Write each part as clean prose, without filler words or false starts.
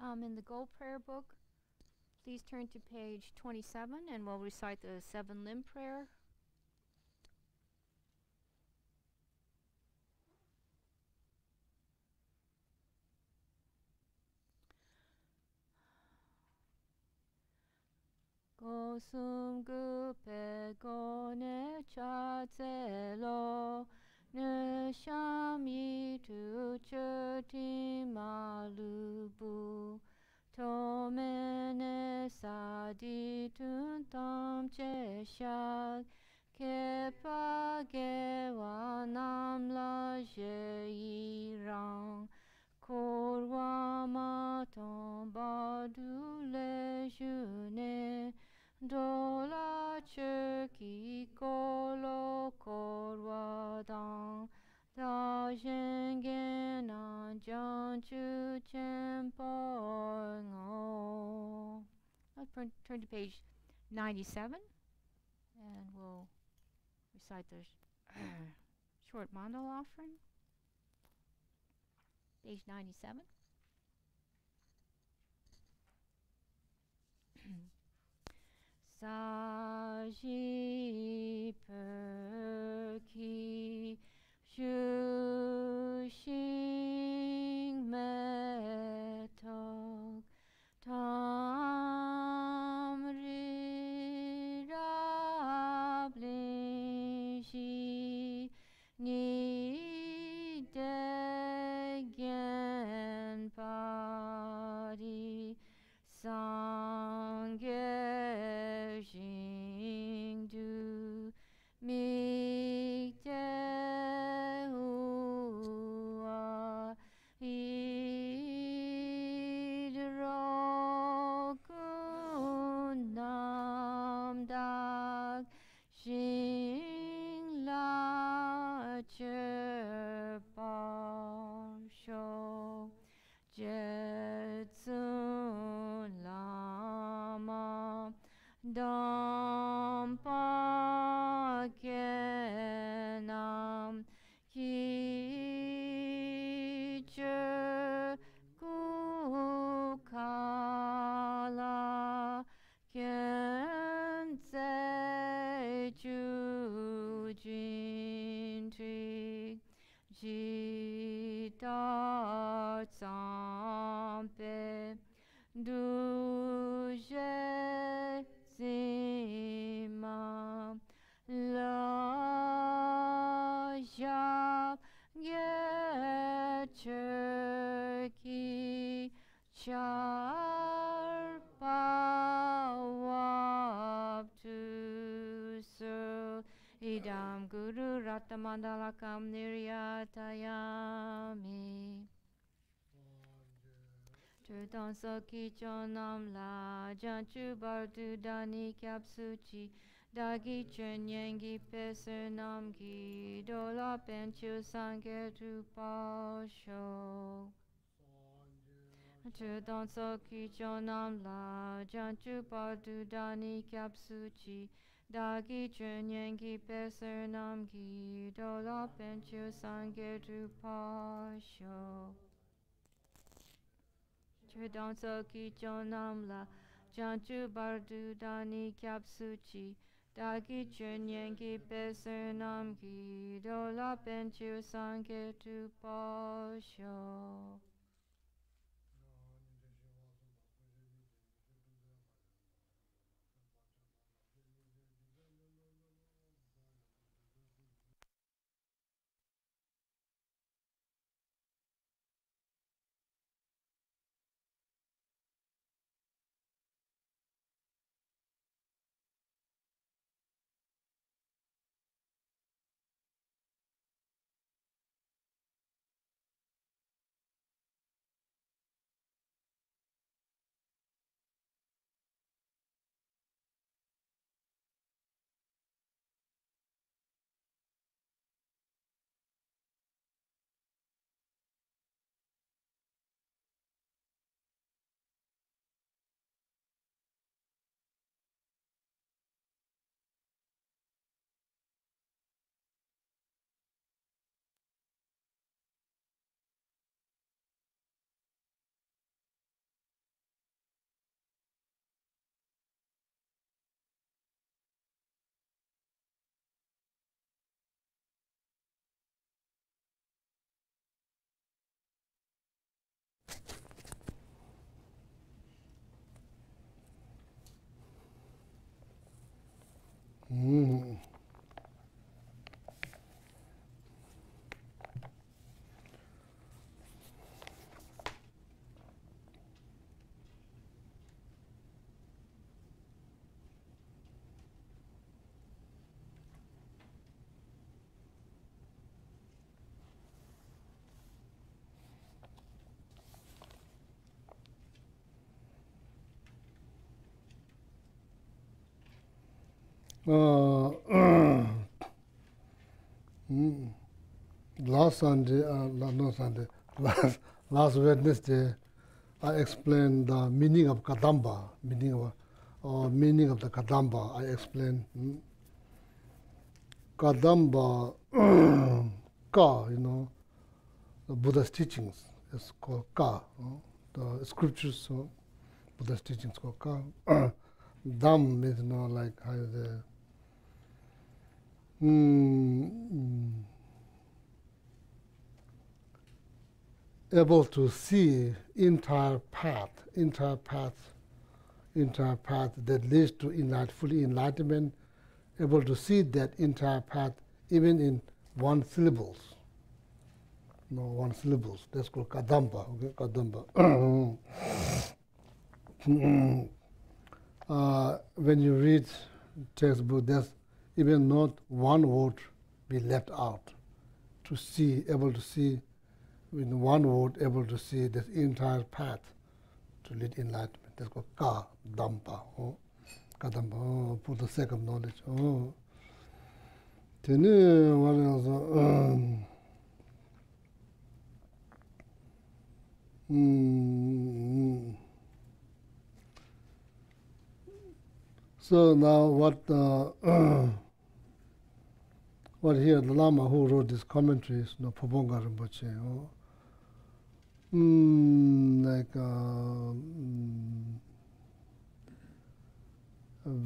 In the Gold Prayer Book, please turn to page 27 and we'll recite the 7-limb prayer. Gosum gupe gone chatselo ne shami tu churti malubu tomene sadi tuntam cheshag kepa gewa namla jeirang korwa maton badule june Dola chöki kolo korwa dang da zhengen an jiang chu chen po ngo. Let's turn to page 97 and we'll recite the short mandala offering. Page 97. Saji perki shu xing metok tam ri rab lin shi ni de gen pari sangye Jingdu Mikte Hua Idroku Namdak Jing La Cheparsho Jetsun Lama Dampa Kenam Kicher Kukala Kense Jujintri Jita Tsampe Duje Zima La Jab Gecherki Char Pawab Tu Sur Idam Guru Ratamandalakam Niryatayami Churtan Saki Chonam La Janchu Bardu Dani Kapsuchi Dagi Chenyengi Pesernam Gi Dola Penchu Sangye Pasho Churtan Saki Chonam La Janchu Bardu Dani Kapsuchi Dagi Chenyengi Pesernam Gi Dola Penchu Sangye Pasho Chudon Soki Chonam La Janchu Bardu Dani Kyapsuchi Dagi Chunyengi Pesernam Gi Dola Penchu Sangye Tu Pasho Last Sunday, not Sunday, last Wednesday, I explained the meaning of Kadampa, meaning of the Kadampa. I explained Kadampa, Ka, the Buddha's teachings is called Ka. The scriptures, Buddha's teachings called Ka. Dam is like how the able to see entire path that leads to fully enlightenment, able to see that entire path even in one syllables. One syllables. That's called Kadampa. Okay, Kadampa. When you read textbook, there's even not one word be left out. To see, able to see, in one word, able to see this entire path to lead enlightenment. That's called Kadampa. Kadampa, for the sake of knowledge. Then what else? So now what here the Lama who wrote these commentaries, Pobonga Rinpoche,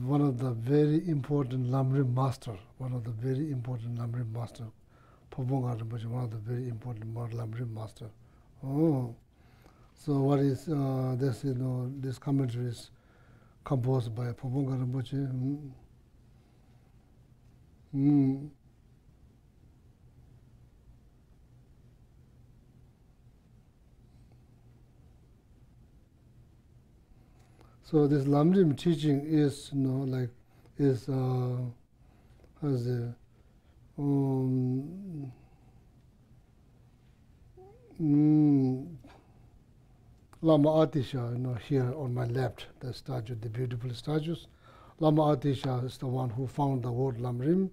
one of the very important Lamrim master, Pobonga Rinpoche, one of the very important Lamrim master. So what is this? This commentary is composed by Pobonga Rinpoche. So this Lamrim teaching is, Lama Atisha, here on my left, the statue, the beautiful statues. Lama Atisha is the one who found the word Lamrim,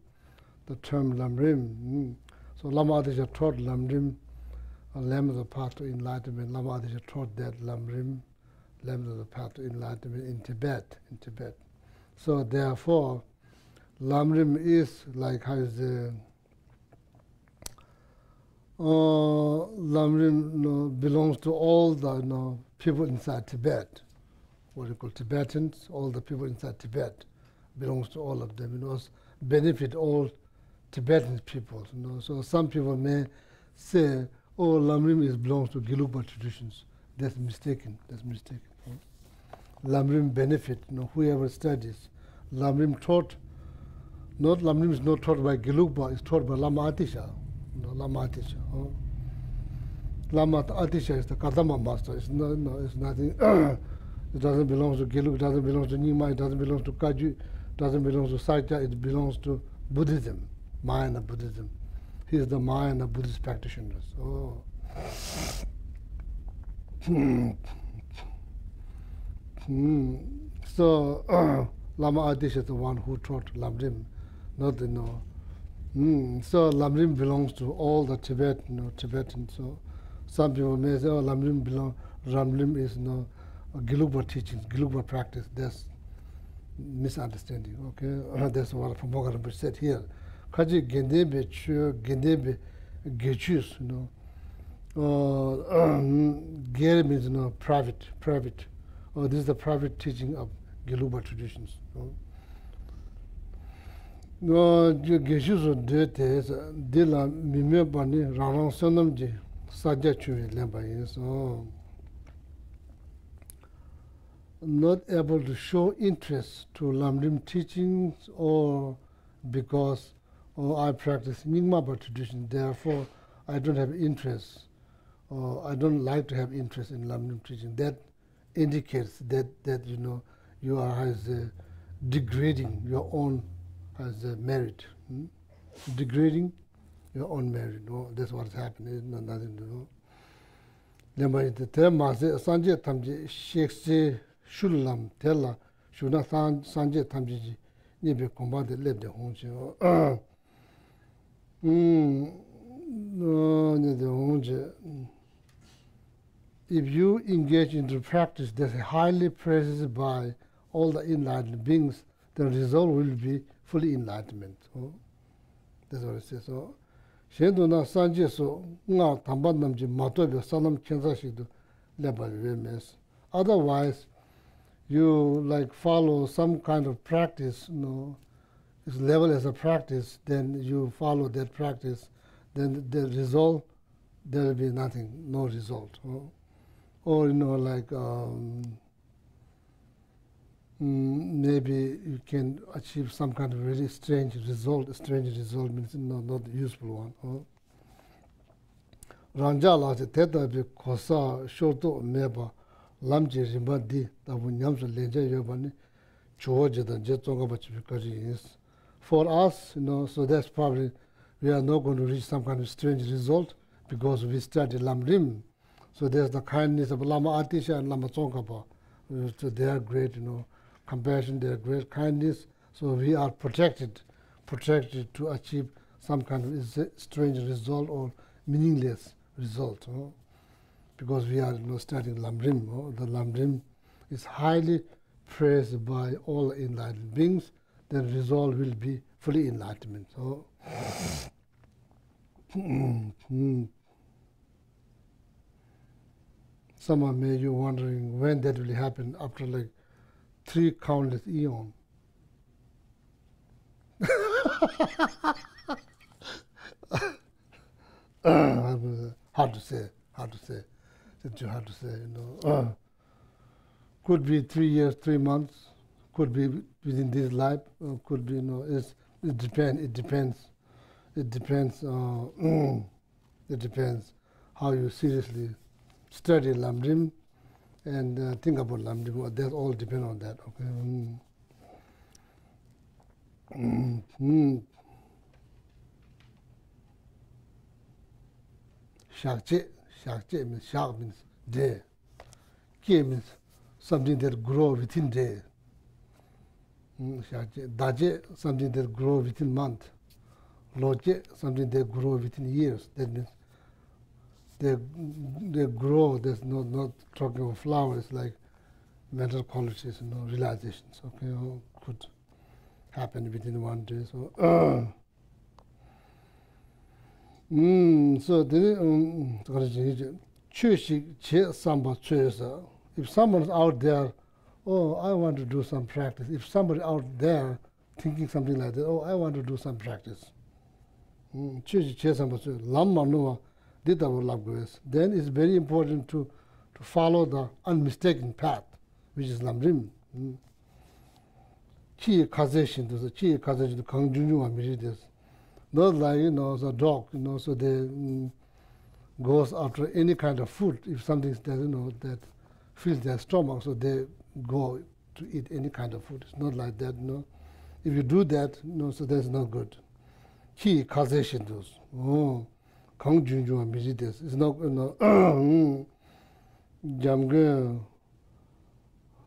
the term Lamrim. So Lama Atisha taught Lamrim, a lamb of the path to enlightenment. Lama Atisha taught that Lamrim, lamb of the path to enlightenment in Tibet. So therefore, Lamrim is like how is the Lamrim belongs to all the people inside Tibet. What you call Tibetans, all the people inside Tibet belongs to all of them. Benefit all Tibetan people. So some people may say, "Oh, Lamrim belongs to Gelugpa traditions." That's mistaken. Lamrim benefit. Whoever studies, Lamrim taught. Lamrim is not taught by Gelugpa. It's taught by Lama Atisha. Lama Atisha. Lama Atisha is the Kadampa master. It's nothing. It doesn't belong to Geluk, it doesn't belong to Nyingma, it doesn't belong to Kaju, it doesn't belong to Sakya, it belongs to Buddhism, Mahayana Buddhism. He is the Mahayana Buddhist practitioners. So Lama Atisha is the one who taught Lamrim, not So Lamrim belongs to all the Tibetans. So some people may say, "Oh, Lamrim is Gelugpa teachings, Gelugpa practice." That's misunderstanding. Okay, that's what Pobonga Rinpoche said here. Kaji gendebe chu, gendebe gechus. Ger means private. This is the private teaching of Gelugpa traditions. Geshe de la mime bani rarang sonam je sajja chuwe lemba yin. Not able to show interest to Lamrim teachings, or because I practice Nyingma tradition, therefore I don't have interest, or I don't like to have interest in Lamrim teaching. That indicates that you are degrading your own as a merit, degrading your own merit. That's what's happening. It's nothing to do. Lemba the Mase Sanje Tamji Shekse Shulam Tella Shuna Sanje Tamji nibe komba de leb de hongche de hongche. If you engage into practice that's highly praised by all the enlightened beings, the result will be fully enlightenment. That's what it says. So, Shendo na sanje so nga tamban namji matobe salam kenza shikdo lebal mes. Otherwise, you like follow some kind of practice, it's level as a practice, then you follow that practice, then the result, there will be nothing, no result. Or, like maybe you can achieve some kind of really strange result. A strange result means not a useful one. Ranja la se teta bi kosa shorto meba lamji rimba di tabu nyamsa lenja yobani chuoje dan je tonga bachi bikaji is. For us, so that's probably we are not going to reach some kind of strange result because we study Lamrim. So there's the kindness of Lama Atisha and Lama Tsongkhapa. So they are great, compassion, they are great kindness. So we are protected to achieve some kind of strange result or meaningless result. Because we are studying Lamrim. The Lamrim is highly praised by all enlightened beings. The result will be fully enlightenment. Someone may be wondering when that will happen after like 3 countless eons. Hard to say. It's hard to say, Could be 3 years, 3 months. Could be within this life. Could be, it depends. It depends. It depends how you seriously study Lamrim and think about Lamrim. That all depend on that. Okay. Shakche means shak means day. Ke means something that grows within day. Daje, something that grows within month. Loje, something that grows within years. That means they grow. There's not talking of flowers like mental qualities, realizations. Okay, could happen within one day. So, so if someone's out there, I want to do some practice. If somebody out there thinking something like that, I want to do some practice. Then it's very important to follow the unmistaken path, which is Lamrim. Not like, the dog, so they goes after any kind of food. If something that, that fills their stomach, so they go to eat any kind of food. It's not like that, If you do that, so that's not good. Ki causation does. Kang Junju and Mijides. It's not, Jamge,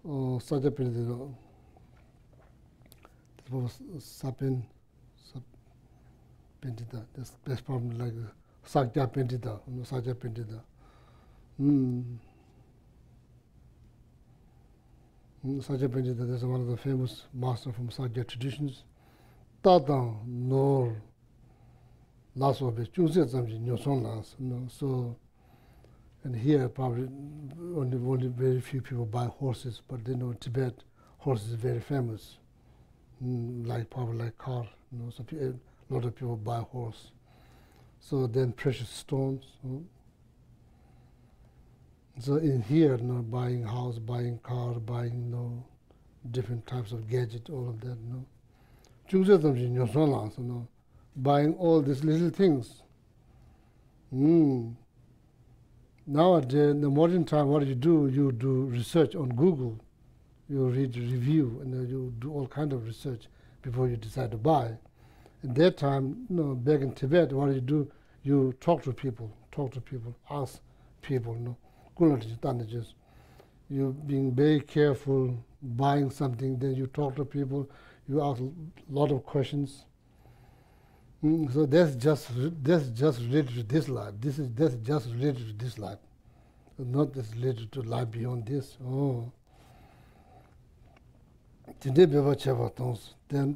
Sajapin, Sapin, Pentita. That's probably like Sakja Pentita, Saja Pentita. Saja Pentita, that's one of the famous masters from Sakja traditions. Tata Nor Lasso of Chungse Zamji Nyoson Las. So, and here probably only very few people buy horses, but they know Tibet horses is very famous. Like probably like car, so a lot of people buy horse. So then precious stones. So in here, buying house, buying car, buying different types of gadget, all of that. Buying all these little things. Nowadays, in the modern time, what you do research on Google. You read review and you do all kind of research before you decide to buy. At that time, back in Tibet, what do? You talk to people, ask people, you being very careful, buying something, then you talk to people, you ask a lot of questions. So that's just related to this life. That's just related to this life, not just related to life beyond this. Oh. Then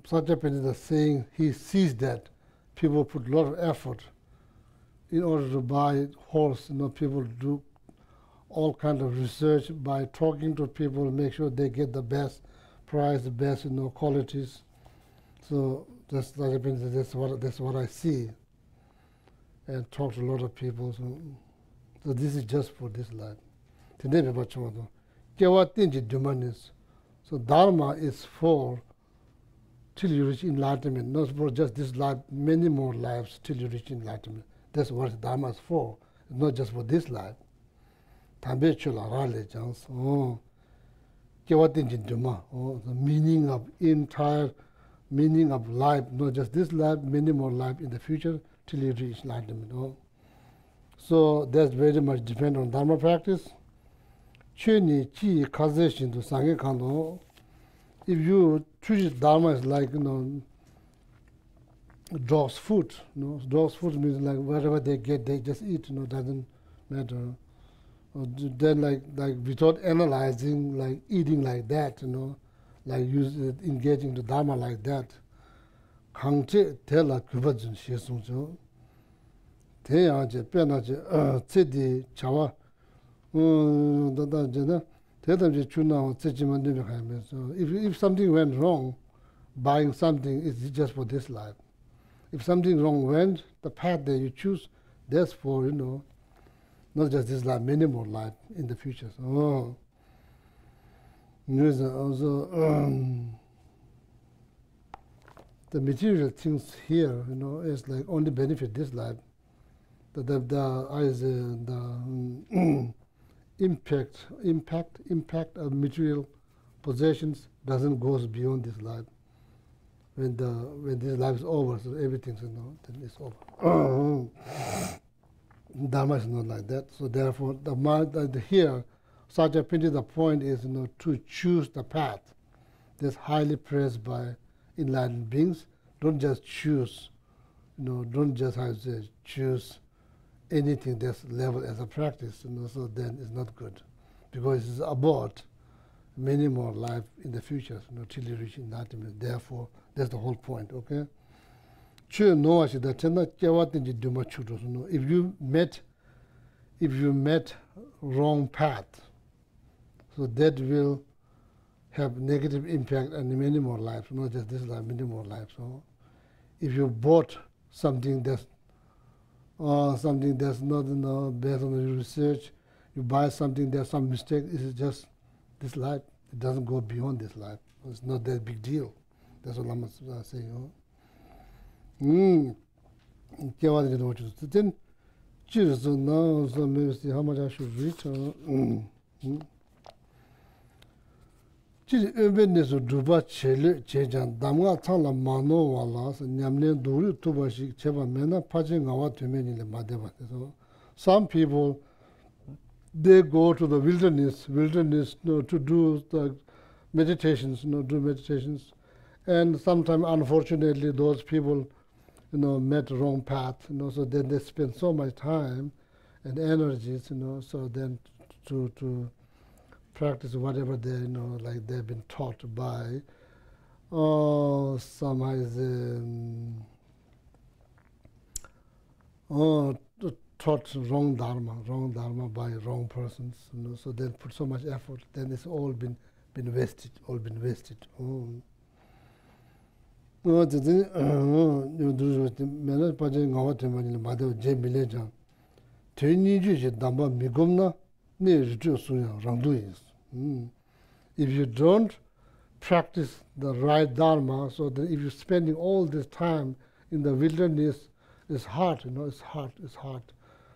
Sajapani is saying he sees that people put a lot of effort in order to buy horse. People do all kinds of research by talking to people, make sure they get the best price, the best qualities. So that's what I see, and talk to a lot of people. So this is just for this life. So Dharma is for till you reach enlightenment, not for just this life, many more lives till you reach enlightenment. That's what Dharma is for, not just for this life. The meaning of meaning of life, not just this life, many more life in the future till you reach enlightenment. So that's very much depend on Dharma practice. If you treat Dharma as like dog's food, dog's food means like whatever they get, they just eat. Doesn't matter. Or then like without analyzing, like eating like that, like engaging the Dharma like that. Kangche tela kubajun shesungcho. Te aje penaje tsedi chawa. So if something went wrong, buying something is just for this life. If something wrong went, the path that you choose, that's for, not just this life, many more life in the future. So, also, the material things here, is like only benefit this life. The impact of material possessions doesn't go beyond this life. When this life is over, so everything's then it's over. Dharma is not like that. So therefore, here, Sajapinti, the point is to choose the path that's highly praised by enlightened beings. Don't just choose, don't just choose anything that's labeled as a practice, so then it's not good, because it's about many more life in the future, till you reach enlightenment. Therefore, that's the whole point. Okay. If you met wrong path, so that will have negative impact on many more lives, not just this life, many more lives. So, if you bought something that's not based on the research, you buy something, there's some mistake, it's just this life. It doesn't go beyond this life. It's not that big deal. That's what I'm saying. Then, choose now, so maybe see how much I should read. Chiri öbennesi duba chejan damga tangla mano wala nyamne duri tuba shik cheba mena pache ngawa tumeni le madeba. So some people, they go to the wilderness to do the meditations, do meditations, and sometimes unfortunately those people, met wrong path, so then they spend so much time and energies, so then to practice whatever they like they've been taught by taught wrong dharma by wrong persons, so they put so much effort, then it's all been wasted. If you don't practice the right dharma, so that if you're spending all this time in the wilderness, it's hard, it's hard.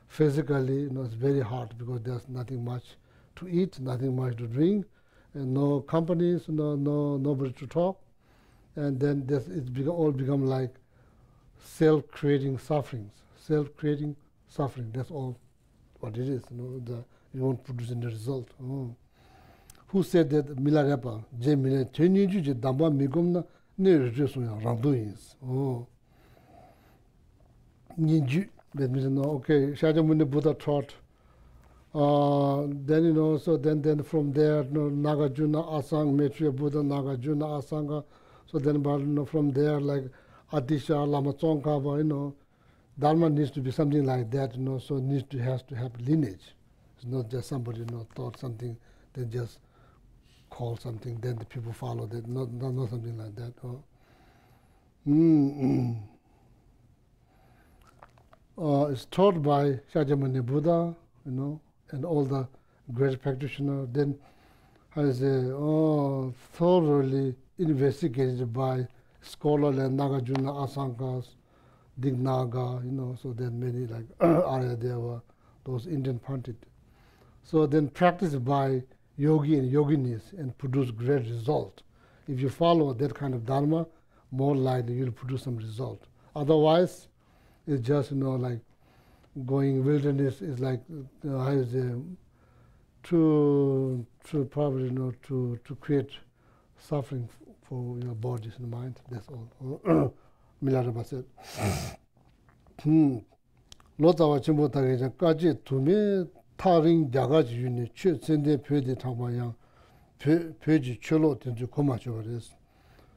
Physically, it's very hard, because there's nothing much to eat, nothing much to drink, and no companies, nobody to talk. And then all become like self-creating suffering. That's all what it is. You won't produce any result. Who said that? Milarepa. Je mile teniju je damba migumna near just Randuins. Oh, Ninju, that means, okay, Shakyamuni Buddha taught. Then, so then from there, Nagarjuna Asanga, Maitreya Buddha, Nagarjuna Asanga. So then, but from there, like Atisha, Lama Tsongkhapa, Dharma needs to be something like that, so it needs to has to have lineage. It's not just somebody, thought something, then just call something, then the people follow that. Not something like that. It's taught by Shakyamuni Buddha, and all the great practitioners. Then, thoroughly investigated by scholars like Nagarjuna Asangas, Dignaga, so then many like Aryadeva, those Indian Pandit. So then practiced by yogi and yoginis and produce great result. If you follow that kind of dharma, more likely you'll produce some result. Otherwise, it's just like going wilderness is like to probably to create suffering for your bodies and mind. That's all. Milaraba said. Lotawa Chimbotage Kaji to me Taring Jagaji Uni Sende Pedi Tamayang Peji Cholo into Komachoris.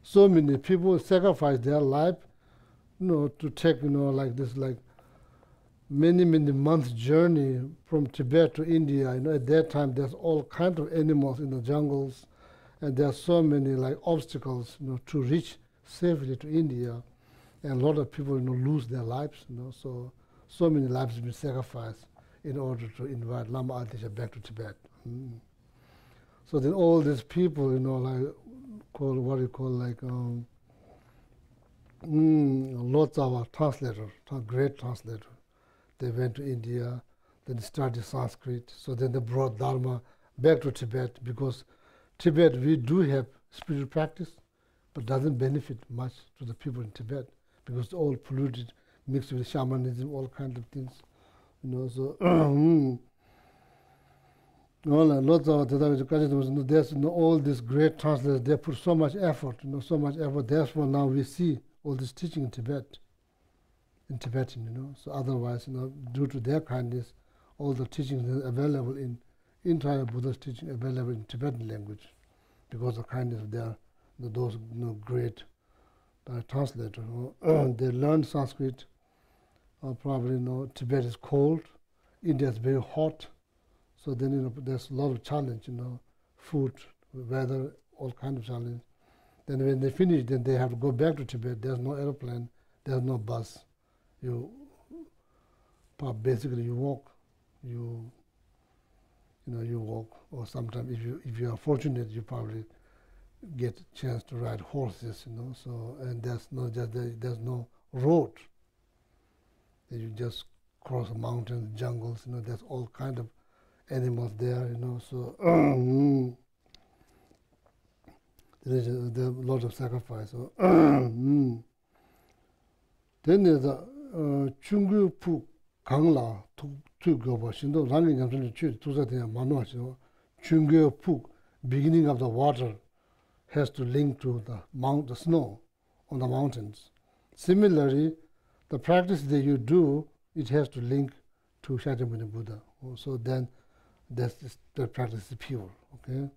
So many people sacrifice their life, to take, like this, like many months journey from Tibet to India. At that time there's all kinds of animals in the jungles, and there are so many like obstacles, to reach safely to India, and a lot of people, lose their lives. So many lives have been sacrificed in order to invite Lama Atisha back to Tibet. So then all these people, like called what you call like lots of our translators, great translator. They went to India, then studied Sanskrit. So then they brought Dharma back to Tibet, because Tibet, we do have spiritual practice, but doesn't benefit much to the people in Tibet, because it's all polluted, mixed with shamanism, all kinds of things. So lots of there's all these great translators. They put so much effort, so much effort. Therefore, now we see all this teaching in Tibet, in Tibetan. So otherwise, due to their kindness, all the teachings are available in entire Buddha's teaching available in Tibetan language, because of kindness of their those great translators. They learned Sanskrit. Probably Tibet is cold, India is very hot. So then, there's a lot of challenge, food, weather, all kinds of challenge. Then when they finish, then they have to go back to Tibet. There's no airplane, there's no bus. Basically you walk, you walk, or sometimes if you are fortunate, you probably get a chance to ride horses, So and there's no road. You just cross mountains, jungles, there's all kind of animals there, So there's a lot of sacrifice. Then there's a Chunggu Pu Kangla to go, but she knows running up to the church to the Manuach. Chunggu Pu, beginning of the water, has to link to the snow on the mountains. Similarly, the practice that you do, it has to link to Shakyamuni Buddha. So then the practice is pure. Okay?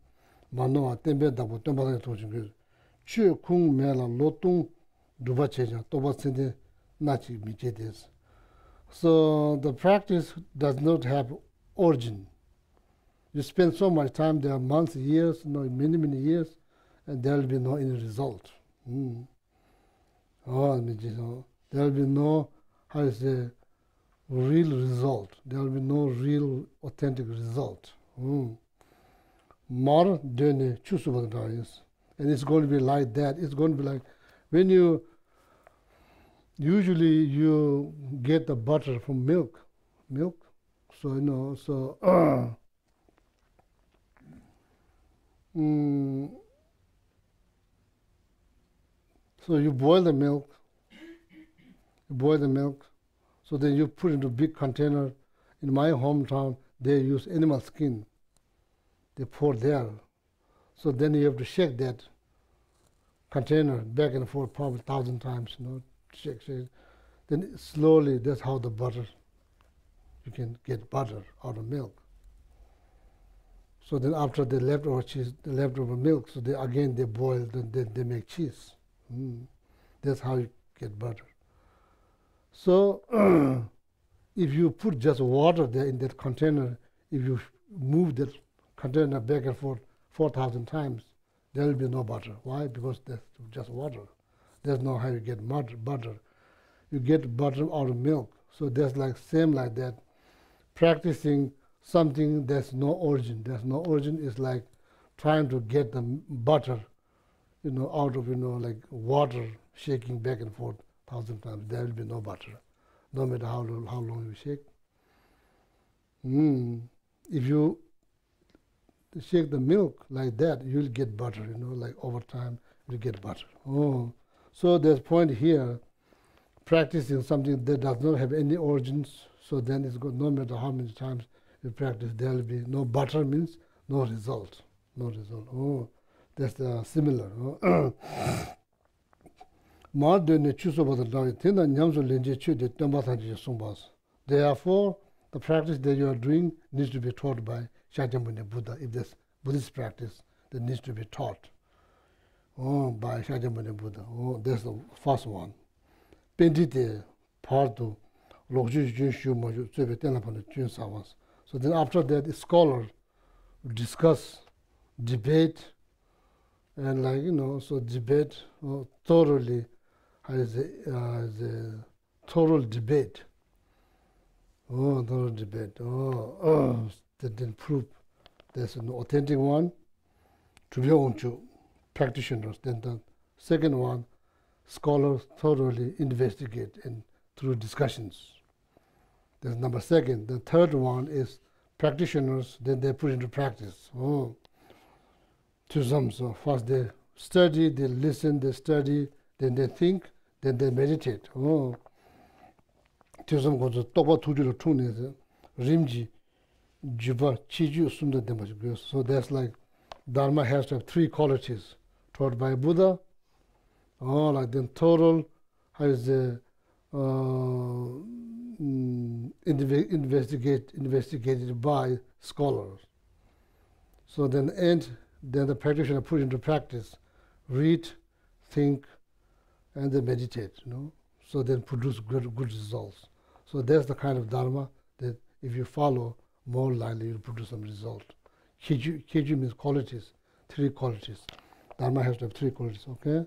Manoa tembe dabo temba tojing. Chu kung mela lotung duba cheja toba sende nachi michedes. So the practice does not have origin. You spend so much time there, months, years, many years, and there will be no any result. There will be no, real result. There will be no real authentic result. More than choose, and it's going to be like that. It's going to be like when usually you get the butter from milk. So so you boil the milk. So then you put into a big container. In my hometown, they use animal skin. They pour there. So then you have to shake that container back and forth probably 1,000 times, shake. Then slowly, that's how the butter, you can get butter out of milk. So then after the leftover cheese, the leftover milk, so they boil, then they make cheese. That's how you get butter. So if you put just water there in that container, if you move that container back and forth 4,000 times, there will be no butter. Why? Because that's just water. There's no how you get butter. You get butter out of milk. So that's like same like that. Practicing something that's no origin. There's no origin is like trying to get the butter, out of like water shaking back and forth 1,000 times. There will be no butter, no matter how long you shake. If you shake the milk like that, you'll get butter. Like over time you get butter. So there's point here. Practicing something that does not have any origins. So then it's good. No matter how many times you practice, there will be no butter. Means no result. No result. That's similar. Therefore, the practice that you are doing needs to be taught by Shakyamuni Buddha. If there's Buddhist practice that needs to be taught by Shakyamuni Buddha. That's the first one. Pendite parto lokju jun shu mo ju tsebe tenla pan jun savas. So then after that, scholars discuss, debate, and so debate thoroughly has a total debate. Total debate. That then prove there's an authentic one to be own to practitioners. Then the second one, scholars thoroughly investigate and through discussions. That's number second. The third one is practitioners, then they put into practice. To some, so first they study, they listen, they study, then they think, then they meditate. To some goes toba tuju tune rimji juba chiju sunda demaji. So that's like Dharma has to have three qualities taught by Buddha. Like then total has the investigated by scholars. So then the practitioner put into practice, read, think, and then meditate. So then produce good results. So that's the kind of Dharma that if you follow, more likely you'll produce some result. Keju means qualities, three qualities. Dharma has to have three qualities, okay?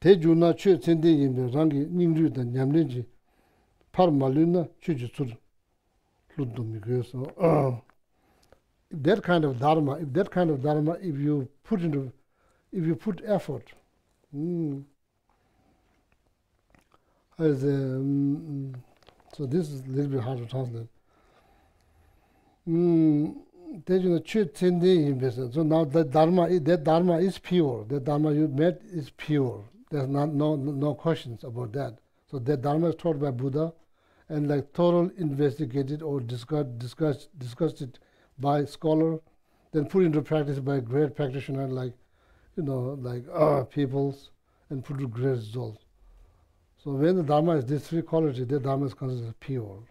Tejuna chue tsende yinbe rangi ningru da nyamlenji par maluna chuju tsur ludu miguyo. So if that kind of Dharma, if you put effort, so this is a little bit hard to translate. So now that Dharma is pure. That Dharma you met is pure. There's no questions about that. So that Dharma is taught by Buddha, and like total investigated or discussed it by scholar, then put into practice by a great practitioner like peoples, and put to great results. So when the Dharma is these three qualities, the Dharma is considered pure.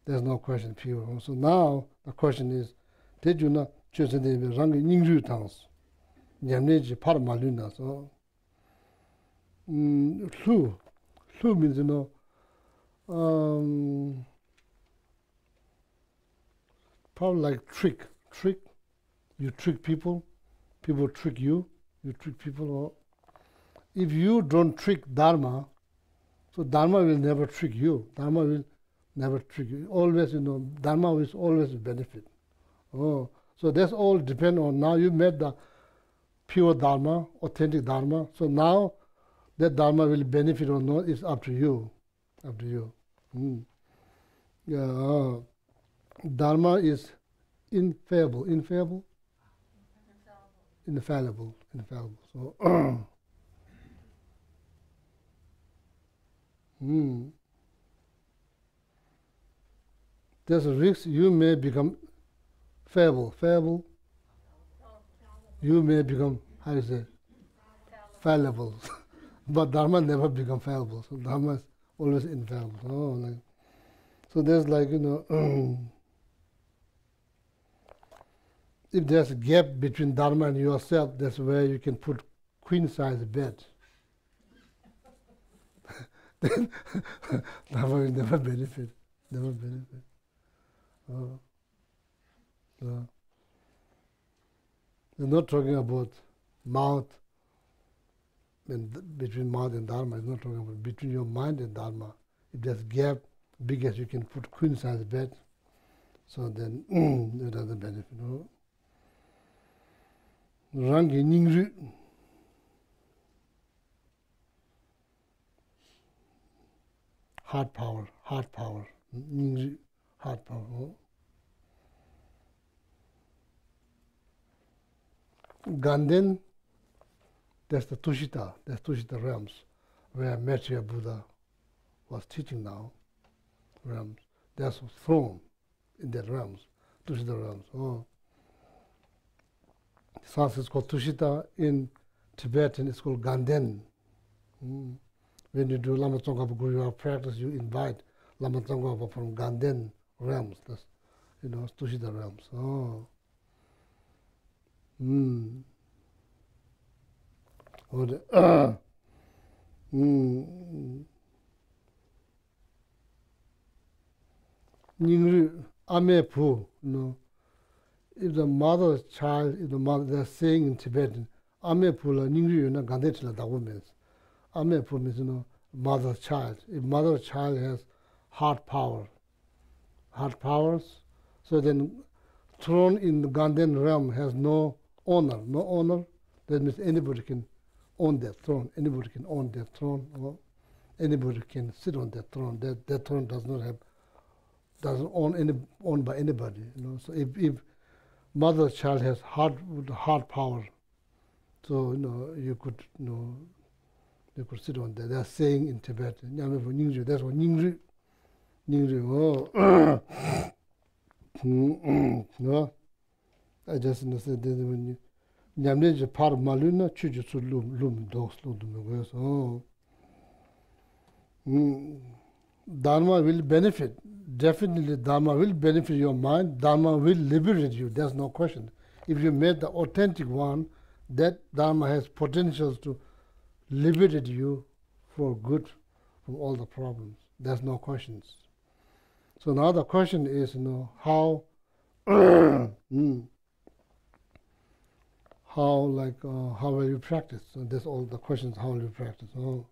There's no question pure. So now the question is, did you not choose the rangi ningru tangs? Nyamneji paramaluna. So Hlu means probably like trick. You trick people, people trick you, you trick people. Or if you don't trick Dharma, so Dharma will never trick you. Dharma will never trick you. Always, Dharma will always benefit. So that's all depend on now you met the pure Dharma, authentic Dharma. So now that Dharma will benefit or not is up to you. Up to you. Dharma is infallible. So there's a risk you may become fallible. You may become, how do you say, fallible, but Dharma never become fallible. So Dharma is always infallible. Oh, like, so there's like, if there's a gap between Dharma and yourself, that's where you can put queen-size bed. Then Dharma will never benefit. Never benefit. Oh. So. We're not talking about mouth, and between mouth and Dharma. It's not talking about between your mind and Dharma. If there's a gap big as you can put queen-size bed, so then it doesn't benefit. No? Rangi ningru. Heart power. Ningru, heart power. No? Ganden, that's the Tushita realms, where Maitreya Buddha was teaching now. Realms. That's throne in that realms, Tushita realms. Oh. Sanskrit is called Tushita, in Tibetan it's called Ganden. When you do Lama Tsongkhapa Guru practice, you invite Lama Tsongkhapa from Ganden realms. That's, Tushita realms. Oh. Ningru ame pu, if the mother child, they're saying in Tibetan, ame pu la ningru na gandet la dago means. Ame pu means, mother child. If mother child has heart powers, so then throne in the Ganden realm has no owner. That means anybody can own that throne. Anybody can own that throne. Or anybody can sit on that throne. That throne doesn't owned by anybody. So if mother child has heart power, so you could sit on that. They're saying in Tibet, that's what Ningru. Oh. No, I just said that when you Nyamneja part of Maluna, Chuju Lum, dogs, oh. Dharma will benefit. Definitely, Dharma will benefit your mind. Dharma will liberate you. There's no question. If you made the authentic one, that Dharma has potentials to liberate you for good from all the problems. There's no questions. So now the question is, how, how will you practice? So that's all the questions. How will you practice? Oh.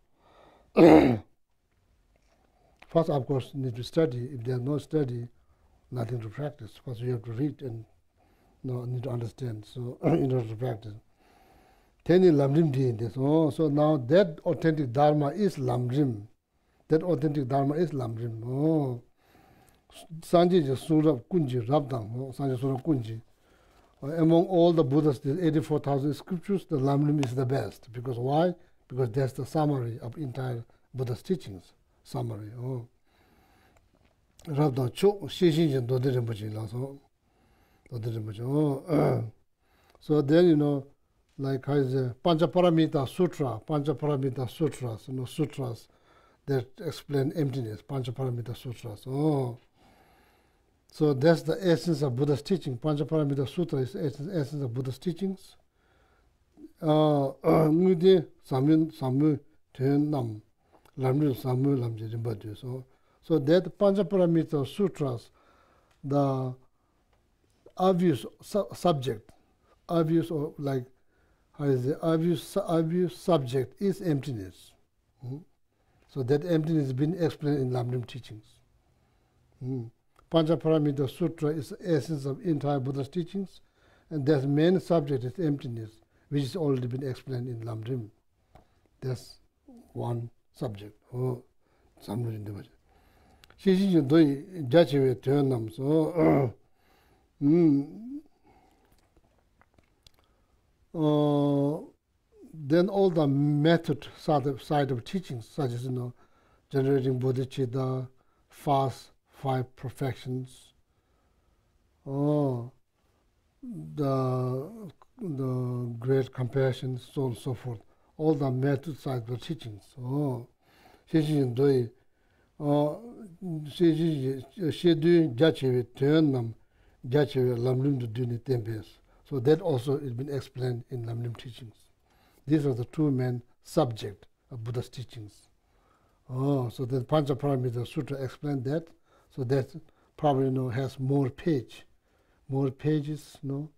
First, of course, you need to study. If there's no study, nothing to practice. First, you have to read and need to understand. So in order to practice. Teni lamrim di this. Oh, so now that authentic Dharma is lamrim. That authentic Dharma is lamrim. Oh. Sanji je surab kunji rabdang. Oh, Sanji surab kunji. Among all the Buddhas, the 84,000 scriptures, the lamrim is the best. Because why? Because that's the summary of entire Buddha's teachings. Summary. Oh. Rabdang chok shishin jen dode rinpoche la so. Dode rinpoche. Oh. So then, like how is the Panchaparamita Sutra, Sutras, sutras that explain emptiness, Panchaparamita Sutras. Oh. So that's the essence of Buddha's teaching. Panchaparamita Sutra is the essence of Buddha's teachings. Ngudi samu ten nam, lamri samu lamje rinpoche. So that Panchaparamita Sutras, the obvious subject, obvious or like, how is the obvious subject is emptiness. So that emptiness has been explained in Lamrim teachings. Panchaparamita Sutra is the essence of entire Buddha's teachings, and that main subject is emptiness, which has already been explained in Lamrim. That's one subject. Oh, samru in the way. Shishin doi jachiwe tönam so. Then all the method side of teachings, such as generating bodhicitta, fast, 5 perfections, the great compassion, so on and so forth. all the method side of teachings. Oh, Geshe doi, she do Geshe Nam, Geshe Lamrim to do Tempes. So that also has been explained in Lamrim teachings. These are the two main subjects of Buddha's teachings. Oh, so the Panchaparamita Sutra explained that. So that probably has more pages, So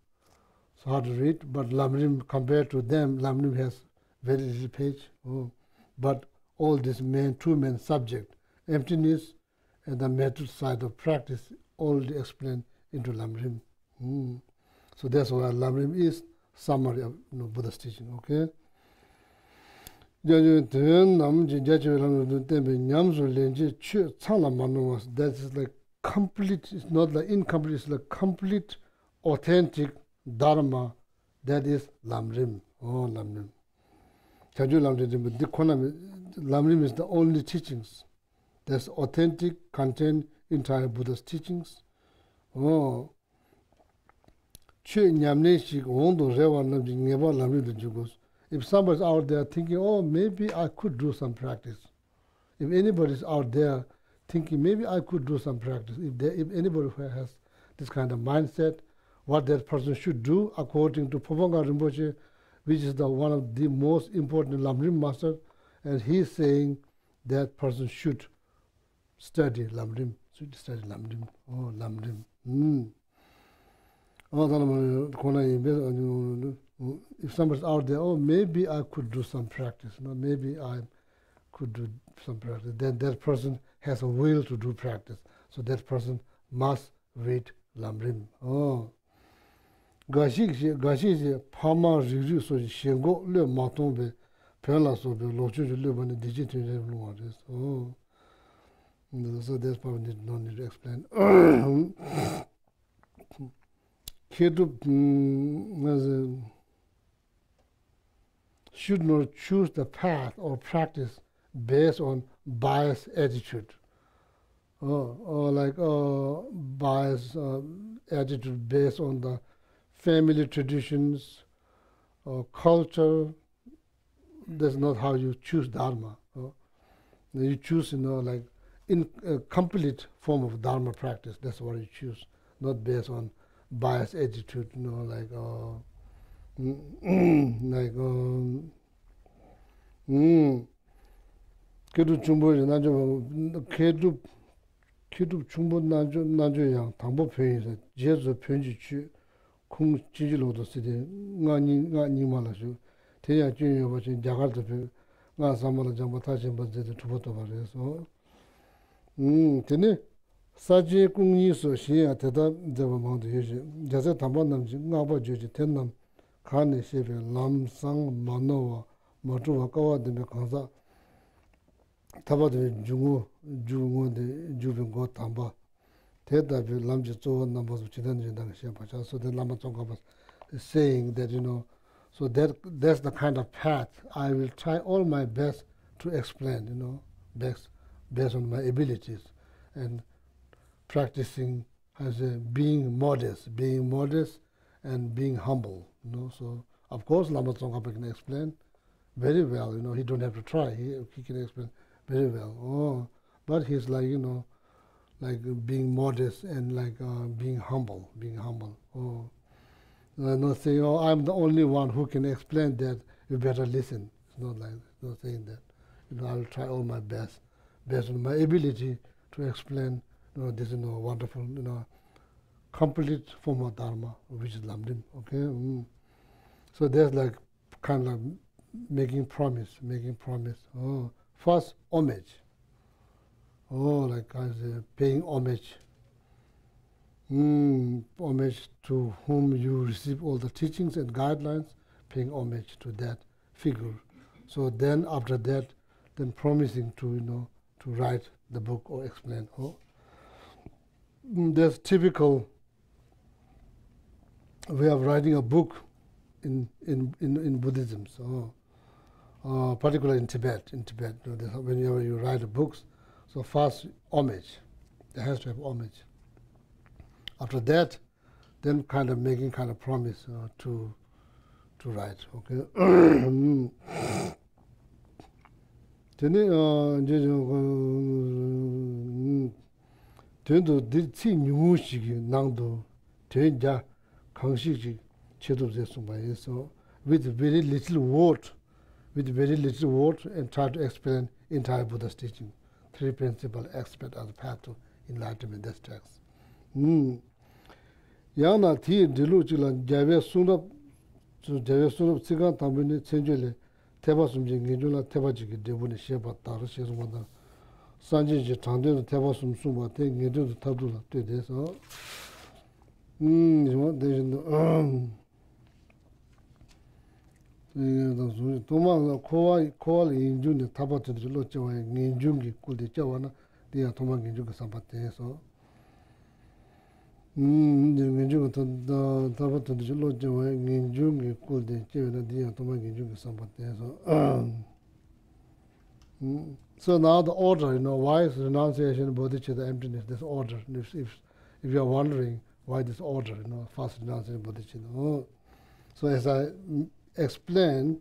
hard to read. But Lamrim, compared to them, Lamrim has very little page. Oh, but all these two main subjects, emptiness and the method side of practice, all explained into Lamrim. So that's why Lamrim is summary of Buddha's teaching. Okay. That is like complete, it's not like incomplete, it's like complete, authentic Dharma. That is Lamrim. Oh, Lamrim. Lamrim is the only teachings. That's authentic, contain entire Buddha's teachings. Oh. If somebody's out there thinking, oh, maybe I could do some practice. If anybody's out there thinking, maybe I could do some practice. If anybody who has this kind of mindset, what that person should do, according to Phobanga Rinpoche, which is one of the most important Lamrim master, and he's saying that person should study Lamrim. Oh, Lamrim. If somebody's out there, oh, maybe I could do some practice. Maybe I could do some practice. Then that person has a will to do practice. So that person must read Lamrim. Oh. Geshe Pama Ryu so Shengo Le Matombe Pela so be Lochu Le Bani Digit. Oh. So that's probably no need to explain. Should not choose the path or practice based on biased attitude. Or biased attitude based on the family traditions or culture. That's not how you choose Dharma. You choose, in a complete form of Dharma practice. That's what you choose, not based on biased attitude, kedu chumbo kedu chumbo nanjo yang tangbo pyeong jezo pyeongji chu kung jinjilo do side nga mala shu teya junyo ba chin jagar do pye nga samala jamba ta chen ba de tubo to ba re so tene 사지 공리서 시야 대다 저번도 예지 자세 담번 남지 나버 주지 텐남 칸네 시베 남상 만노와 모두와 까와드메 강사 타바드 중고데 주빈고 담바 대답이 남지 좋은 남버스 지단진다 시야 바자서 된 남아 정가바 saying that so that's the kind of path I will try all my best to explain, based on my abilities and practicing as being modest and being humble, So of course Lama Tsongkhapa can explain very well, he don't have to try. He can explain very well. Oh, but he's like being modest and being humble. Oh, not saying, oh, I'm the only one who can explain that. You better listen. It's not saying that. I'll try all my best, based on my ability to explain. This is wonderful, complete form of Dharma, which is Lamrim. Okay, so there's kind of making promise. Oh, first homage. Oh, paying homage. Homage to whom you receive all the teachings and guidelines, paying homage to that figure. So then after that, then promising to write the book or explain. Oh. There's typical way of writing a book in Buddhism. So, particularly in Tibet. Whenever you write a book, so first homage. There has to have homage. After that, then making promise to write. Okay. Tene ten도 ditsi nyungu shiki nangdo ten ja kangshik chik chedo zesumba yeso with very little word and try to explain entire Buddha's teaching. Three principal aspects as a path to enlightenment. That's text. Yana ti dilu chila jave sunab sigan tambini chenjele teba sumji nginjula teba chiki debuni sheba tara shesumanda sanji ji tangde teba sumsumba te nginjula tabdula te deso. Toma kowa injuni tabati lo chawa nginjungi kulde chawa na diya toma nginjungi sampate so. Nginjungi tabati lo chawa nginjungi kulde chawa na diya toma nginjungi sampate so. So now the order, why is renunciation, bodhicitta, emptiness, this order? If you are wondering why this order, first renunciation, bodhicitta. So as I explained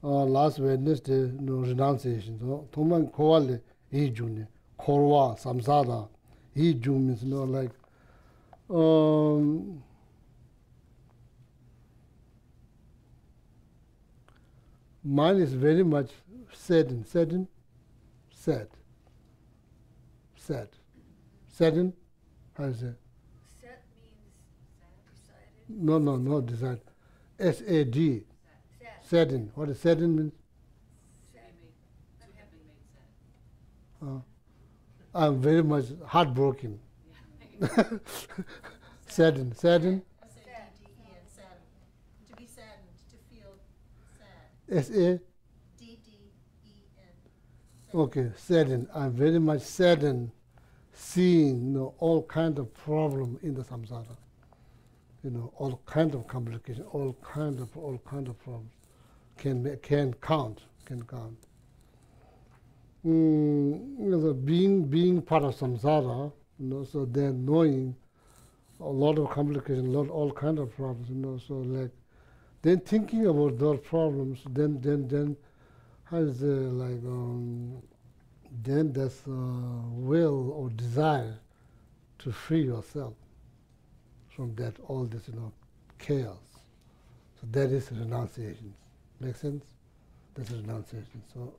last Wednesday, renunciation. So Toman Koale Ijuni, Korwa, Samsara, Iju means like mind is very much saddened. Sad. How is it? Set means decided. No, decided. S-A-D. Saddened. What does saddened mean? I'm very much heartbroken. Saddened. S-A-D-D-E-N, saddened. To be saddened, to feel sad. S-A? D-D-E-N. Okay, saddened. I'm very much saddened seeing all kind of problem in the samsara. All kind of complications, all kind of problems can count. Being part of samsara, so then knowing a lot of complications, all kind of problems, so like then thinking about those problems, then how is then there's will or desire to free yourself from that, all this, chaos. So that is renunciation. Make sense? That's renunciation. So,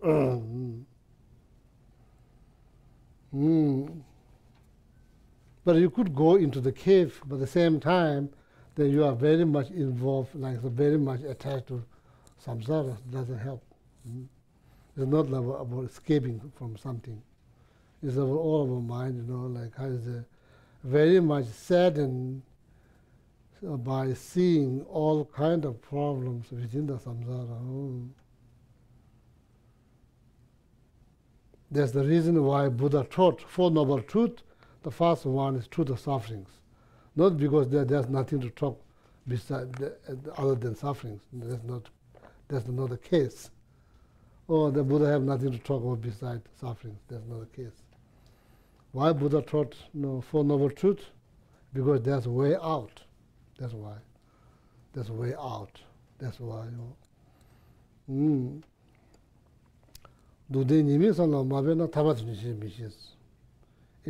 but you could go into the cave, but at the same time, then you are very much involved, very much attached to samsara. It doesn't help. It's not about escaping from something. It's about all of our mind, how is it very much saddened by seeing all kind of problems within the samsara. That's the reason why Buddha taught Four Noble Truths. The first one is truth of sufferings. Not because there's nothing to talk other than sufferings. That's not the case. Or the Buddha have nothing to talk about besides sufferings. That's not the case. Why Buddha taught Four Noble Truths? Because there's a way out. That's why. There's a way out. That's why. In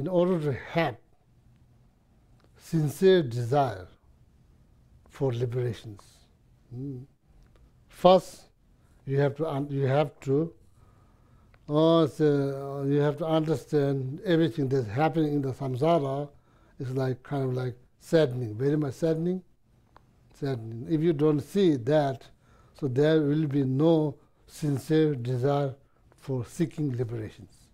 order to have sincere desire for liberations, first you have to understand everything that's happening in the samsara is kind of like saddening, very much saddening. If you don't see that, so there will be no sincere desire for seeking liberations.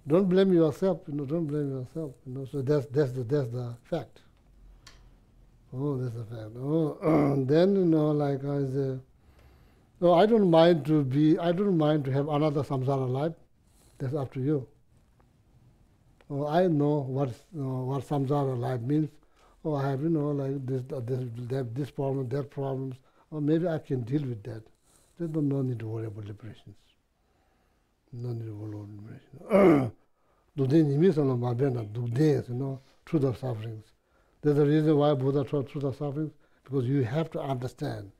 Don't blame yourself, don't blame yourself, so that's the fact. That's the fact. Then, I say, I don't mind to have another samsara life. That's up to you. I know what samsara life means. I have, this problem, that problems. Or maybe I can deal with that. There's no need to worry about liberations. No need to worry about liberation. Truth of sufferings. There's a reason why Buddha taught truth of sufferings, because you have to understand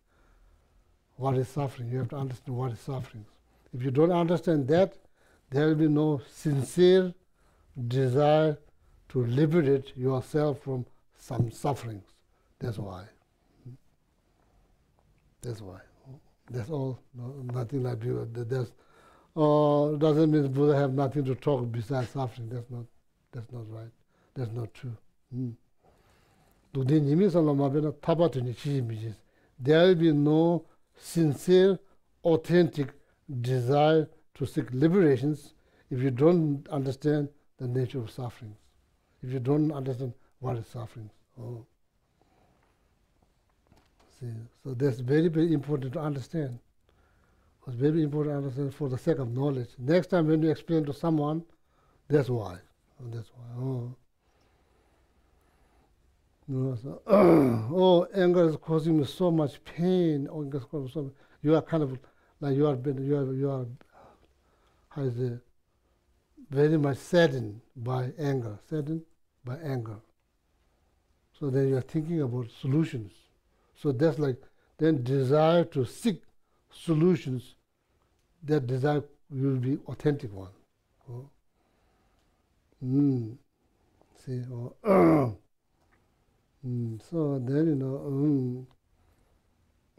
what is suffering. You have to understand what is suffering. If you don't understand that, there will be no sincere desire to liberate yourself from some sufferings. That's why. That's why. That's all. No, nothing like you. That's doesn't mean Buddha have nothing to talk besides suffering. That's not right. That's not true. There will be no sincere, authentic desire to seek liberations if you don't understand the nature of suffering. If you don't understand what is suffering. Oh. See, so that's very, very important to understand. It's very important to understand for the sake of knowledge. Next time when you explain to someone, that's why. Oh, that's why. Oh. No, so, oh, anger is causing me so much pain. Oh, anger is causing me so much. You are kind of like you are how is it, very much saddened by anger. Saddened by anger. So then you are thinking about solutions. So that's like then desire to seek solutions. That desire will be authentic one. Oh. See. Oh. So then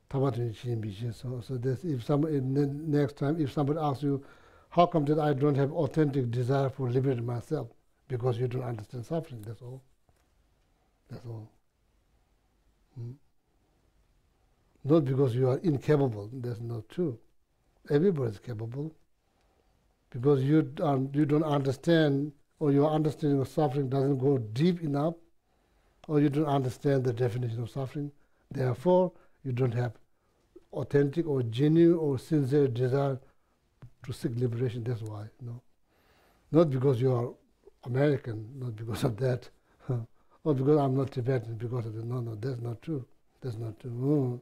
so this, if somebody next time if somebody asks you, how come that I don't have authentic desire for liberating myself? Because you don't understand suffering. That's all. That's all. Not because you are incapable. That's not true. Everybody is capable. Because you don't understand, or your understanding of suffering doesn't go deep enough, or you don't understand the definition of suffering. Therefore, you don't have authentic or genuine or sincere desire to seek liberation. That's why. No, not because you are American, not because of that, or because I'm not Tibetan, because of that. No, that's not true. That's not true.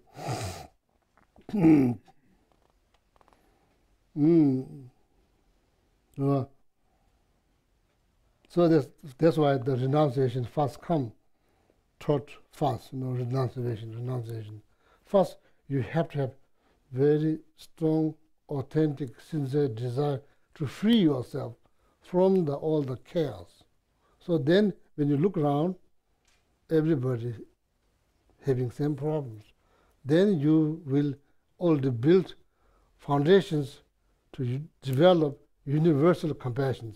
So that's why the renunciation first come. Taught first, renunciation. First, you have to have very strong, authentic, sincere desire to free yourself from all the chaos. So then, when you look around, everybody having same problems. Then you will already build foundations to develop universal compassion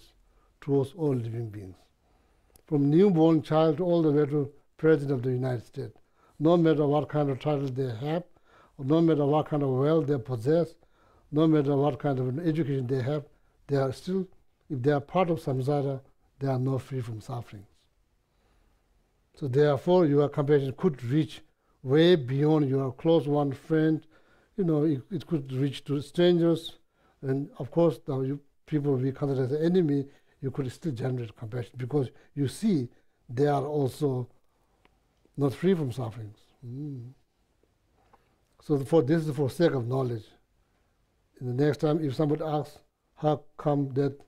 towards all living beings. From newborn child all the way to President of the United States. No matter what kind of title they have, or no matter what kind of wealth they possess, no matter what kind of education they have, they are still, if they are part of samsara, they are not free from sufferings. So therefore, your compassion could reach way beyond your close one friend. It could reach to strangers, and of course, the people we consider as an enemy, you could still generate compassion because you see they are also not free from sufferings. So this is for sake of knowledge. In the next time, if somebody asks, how come that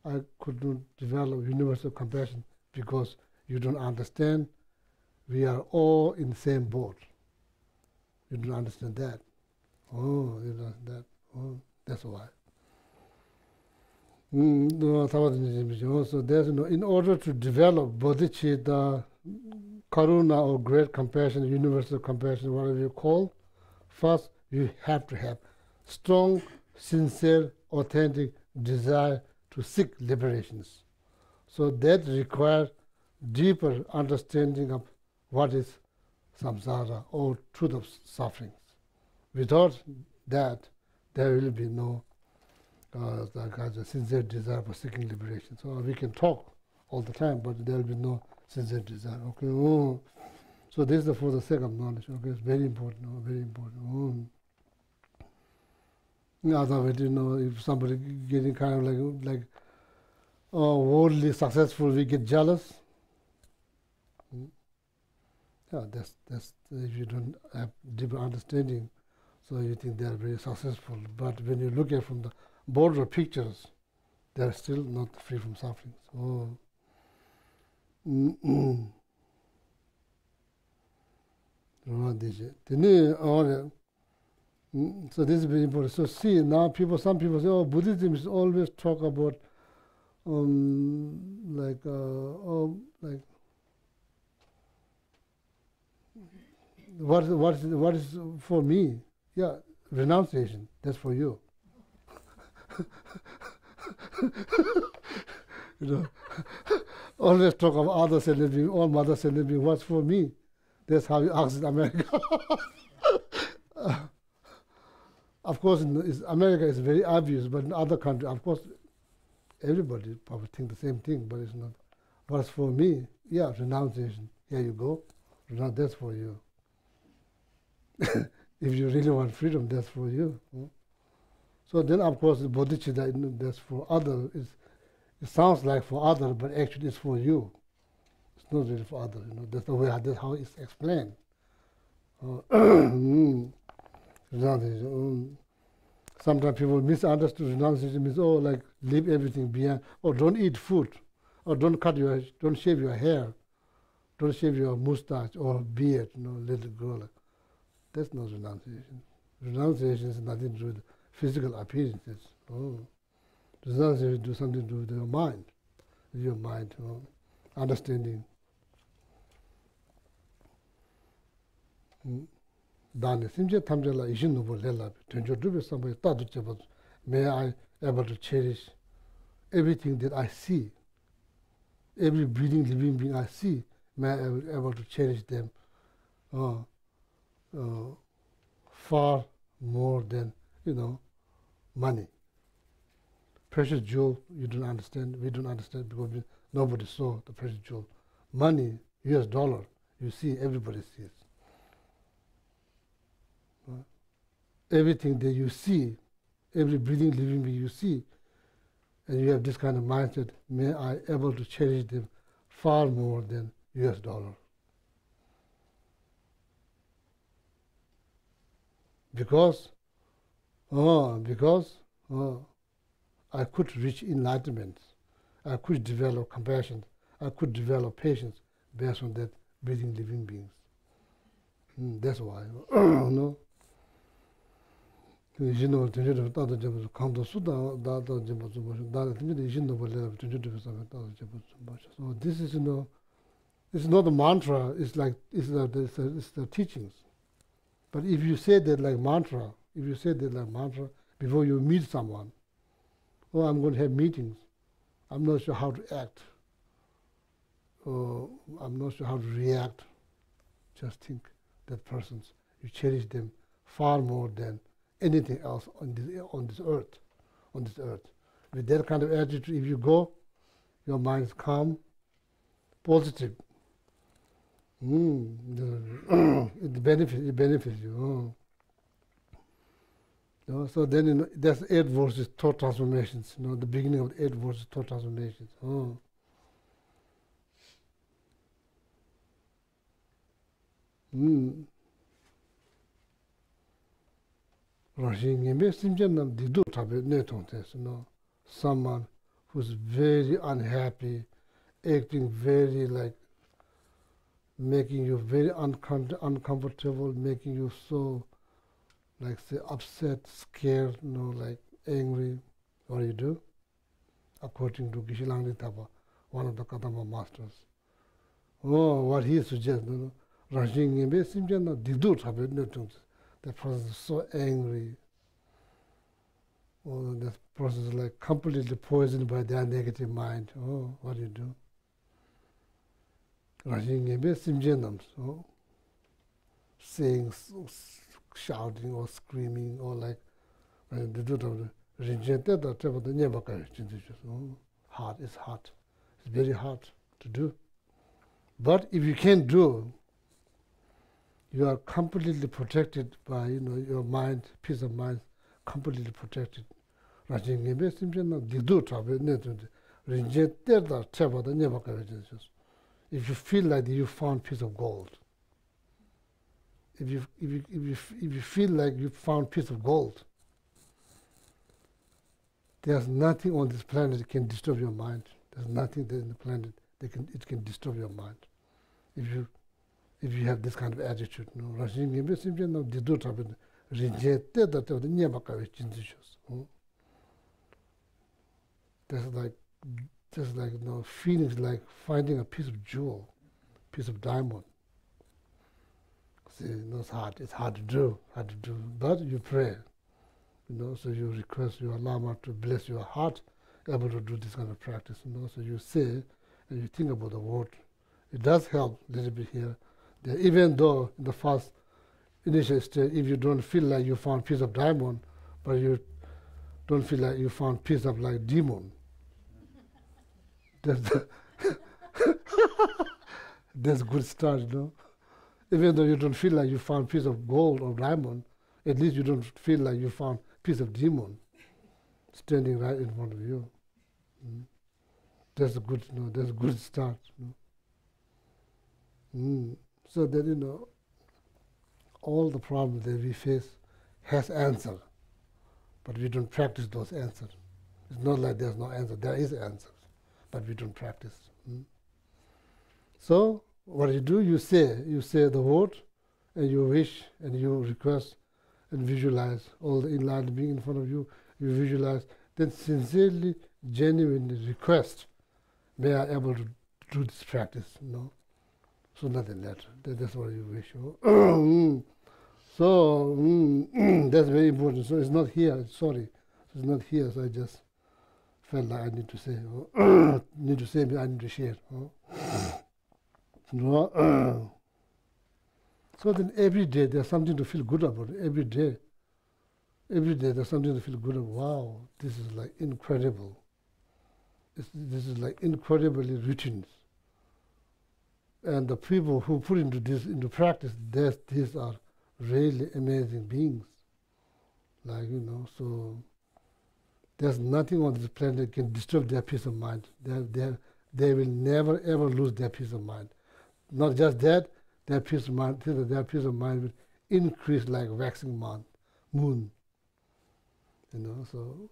I couldn't develop universal compassion? Because you don't understand. We are all in the same boat. You don't understand that. Oh, you don't understand that. Oh, that's why. So there's in order to develop bodhicitta, karuna or great compassion, universal compassion, whatever you call, first you have to have strong, sincere, authentic desire to seek liberations. So that requires deeper understanding of what is samsara or truth of sufferings. Without that, there will be no sincere desire for seeking liberation. So we can talk all the time, but there will be no sincere desire. Okay. So this is for the sake of knowledge. Okay, it's very important. Very important. Otherwise, if somebody getting kind of like worldly successful, we get jealous. Yeah, that's if you don't have deeper understanding, so you think they are very successful. But when you look at from the broader pictures, they are still not free from sufferings. So this is very important. So see, now some people say, oh, Buddhism is always talk about what is for me? Yeah, renunciation. That's for you. You know, always talk of others and living, all mothers and living. What's for me? That's how you ask in America. Of course, America is very obvious, but in other countries, of course, everybody probably think the same thing, but it's not. What's for me? Yeah, renunciation. Here you go. That's for you. If you really want freedom, that's for you. So then, of course, the bodhicitta, that's for others. It sounds like for others, but actually it's for you. It's not really for others. That's the way. That's how it's explained. Renunciation. Sometimes people misunderstood renunciation means, oh, like leave everything behind, or don't eat food, or don't shave your hair, don't shave your mustache or beard, let it grow. That's not renunciation. Renunciation is nothing to do with physical appearances. Renunciation has something to do with your mind, understanding. Dāni simche tamchela ishin nubu lela, tencho drupi sambayi tatu cheba, may I able to cherish everything that I see, every breathing, living being I see, may I be able to cherish them far more than, money. Precious jewel, you don't understand, we don't understand because nobody saw the precious jewel. Money, US dollar, you see, everybody sees. Everything that you see, every breathing, living being you see, and you have this kind of mindset, may I able to cherish them far more than US dollar. Because I could reach enlightenment, I could develop compassion, I could develop patience based on that breathing, living beings. That's why, no. Ishin tenjo tata jebu kanto suda data jebu zumbashi data tenjo ishin no bolera tenjo debu tata jebu zumbashi. So this is it's not a mantra. It's the teachings. But if you say that like mantra, before you meet someone, oh, I'm going to have meetings. I'm not sure how to act. Or I'm not sure how to react. Just think that persons, you cherish them far more than anything else on this earth. With that kind of attitude, if you go, your mind is calm, positive. It benefits you. So then there's 8 verses, thought transformations. The beginning of 8 verses, thought transformations. Someone who's very unhappy, acting very like making you very uncomfortable, making you so like say upset, scared, like angry. What do you do? According to Geshe Tapa, one of the Kadampa masters. What he suggests, that person is so angry. That person is like completely poisoned by their negative mind. What do you do? Saying, shouting or screaming or like hard. It's hard. It's very hard to do. But if you can't do, you are completely protected by your mind, peace of mind, completely protected. If you feel like you found piece of gold, if you feel like you found piece of gold, there's nothing on this planet that can disturb your mind. There's nothing there in the planet that can disturb your mind. If you have this kind of attitude, rinje te da te nye bakawe chinzishos. That's like feeling is like finding a piece of jewel, piece of diamond. See, it's hard to do, but you pray, so you request your Lama to bless your heart, able to do this kind of practice, so you say, and you think about the word. It does help a little bit here. That even though in the first initial stage, if you don't feel like you found piece of diamond, but you don't feel like you found piece of like demon, that's that's a good start, Even though you don't feel like you found piece of gold or diamond, at least you don't feel like you found piece of demon standing right in front of you. That's a good, that's a good start. So that all the problems that we face has answer, but we don't practice those answers. It's not like there's no answer. There is answers, but we don't practice. So what you do, you say the word, and you wish, and you request, and visualize all the enlightened being in front of you. You visualize, then sincerely, genuinely request, may I able to do this practice, So nothing later. That's what you wish. So that's very important. So it's not here. Sorry, it's not here. So I just felt like I need to say, I need to share. So then every day there's something to feel good about. Every day there's something to feel good about. Wow, this is like incredible. This is like incredibly routines. And the people who put into practice, these are really amazing beings. Like, so there's nothing on this planet that can disturb their peace of mind. They will never ever lose their peace of mind. Not just that, their peace of mind will increase like waxing moon. So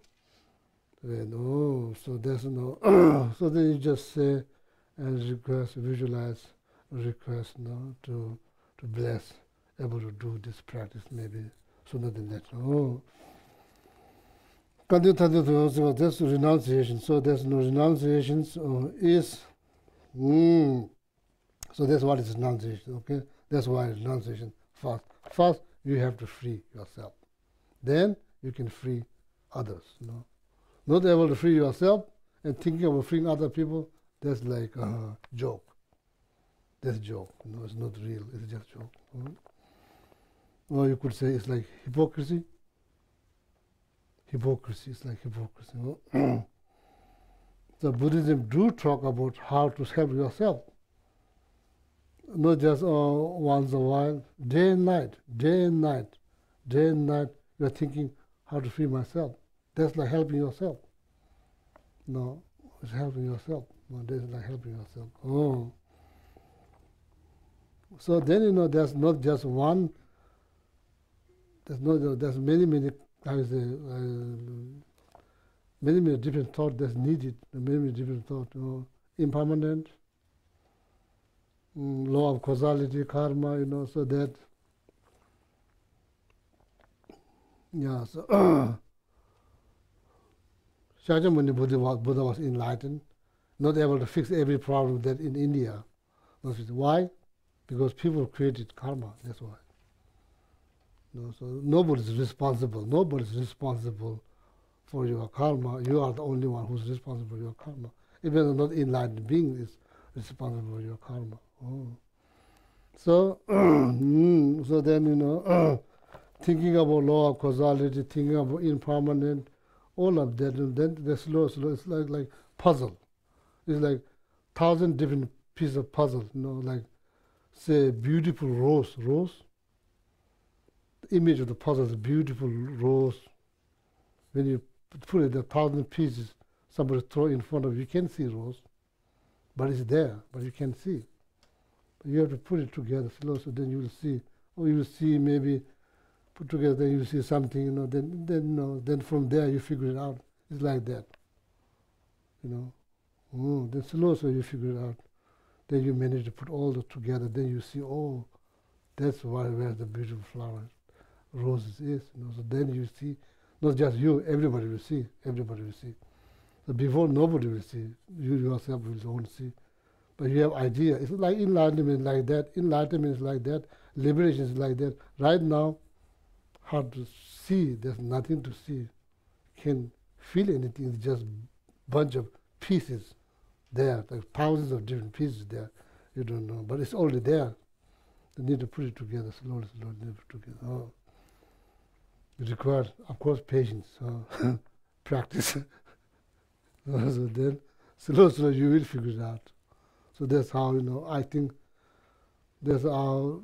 so there's so then you just say and request, visualize, request, to bless, able to do this practice maybe sooner than later. Continue, that's renunciation. So there's no renunciations is. So that's what is renunciation, okay? That's why renunciation first. First, you have to free yourself. Then you can free others, Not able to free yourself and thinking about freeing other people, that's like a joke. That's a joke, it's not real, it's just a joke. Or you could say it's like hypocrisy. Hypocrisy is like hypocrisy. So Buddhism do talk about how to help yourself. Not just once a while, day and night, you're thinking how to free myself. That's like helping yourself. No, it's helping yourself. No, that's like helping yourself. So then, there's not just one, there's many, I would say, many different thoughts that's needed, many different thoughts, impermanent, law of causality, karma, so that, so Shakyamuni Buddha was enlightened, not able to fix every problem that in India. Why? Because people created karma, that's why. So nobody's responsible. Nobody's responsible for your karma. You are the only one who's responsible for your karma. Even not enlightened being is responsible for your karma. So, so then, thinking about law of causality, thinking about impermanent, all of that, and then the slow, it's like puzzle. It's like 1,000 different pieces of puzzle, like, say, beautiful rose. The image of the puzzle is a beautiful rose. When you put it, 1,000 pieces, somebody throw in front of you, you can see rose, but it's there, but you can't see. But you have to put it together slow, so then you will see, or you will see maybe put together, then you see something, then from there you figure it out. It's like that, Then slow, so you figure it out. Then you manage to put all the together. Then you see, oh, that's where the beautiful flowers. roses is. So then you see, not just you, everybody will see. Everybody will see. So before nobody will see, you yourself will only see. But you have idea. It's like enlightenment like that. Enlightenment is like that. Liberation is like that. Right now, hard to see. There's nothing to see. Can't feel anything. It's just bunch of pieces there, like thousands of different pieces there. You don't know, but it's already there. You need to put it together slowly, slowly, put it together. Oh. It requires, of course, patience, practice. So then, slowly you will figure it out. So that's how, I think that's how,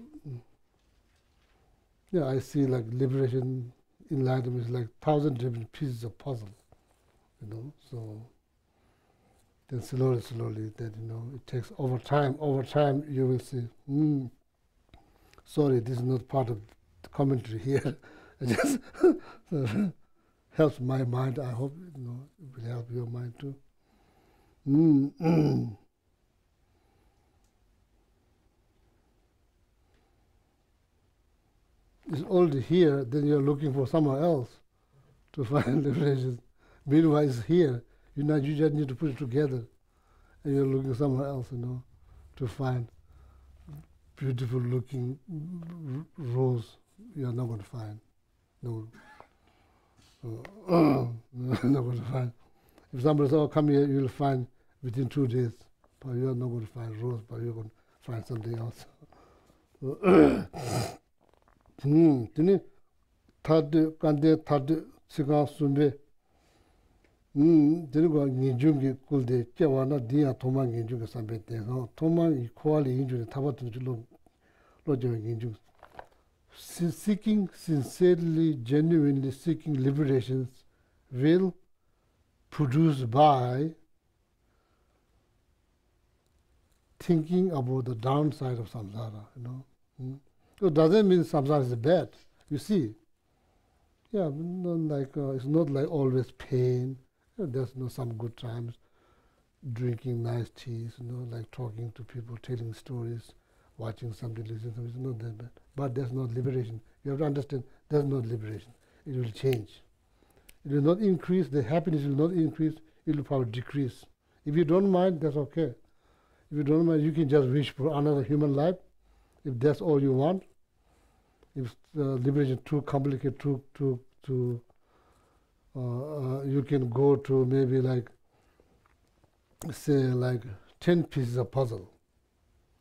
I see like liberation, enlightenment is like 1,000 different pieces of puzzle, so then slowly, that, it takes over time you will see, sorry, this is not part of the commentary here. It just helps my mind. I hope, it will help your mind too. It's already here, then you're looking for somewhere else to find liberation. Meanwhile, it's here. You just need to put it together, and you're looking somewhere else, to find beautiful looking rose. You're not going to find. No. Not going to find. If somebody says, "Oh, come here," you'll find within 2 days. But you're not going to find rose, but you're going to find something else. Tini thade kande thade siga sumbe. Tini ko nginjungi kulde chewana dia thoma nginjungi sambete. Thoma equally injungi tabatu lo jewa nginjungi. Seeking sincerely, genuinely seeking liberations will produce by thinking about the downside of samsara, So it doesn't mean samsara is bad. You see, it's not like always pain. There's some good times, drinking nice teas, like talking to people, telling stories, watching something, listening to something. It's not that bad. But there's not liberation. You have to understand, there's not liberation. It will change. It will not increase. The happiness will not increase. It will probably decrease. If you don't mind, that's okay. If you don't mind, you can just wish for another human life. If that's all you want, if liberation is too complicated, you can go to maybe say 10 pieces of puzzle.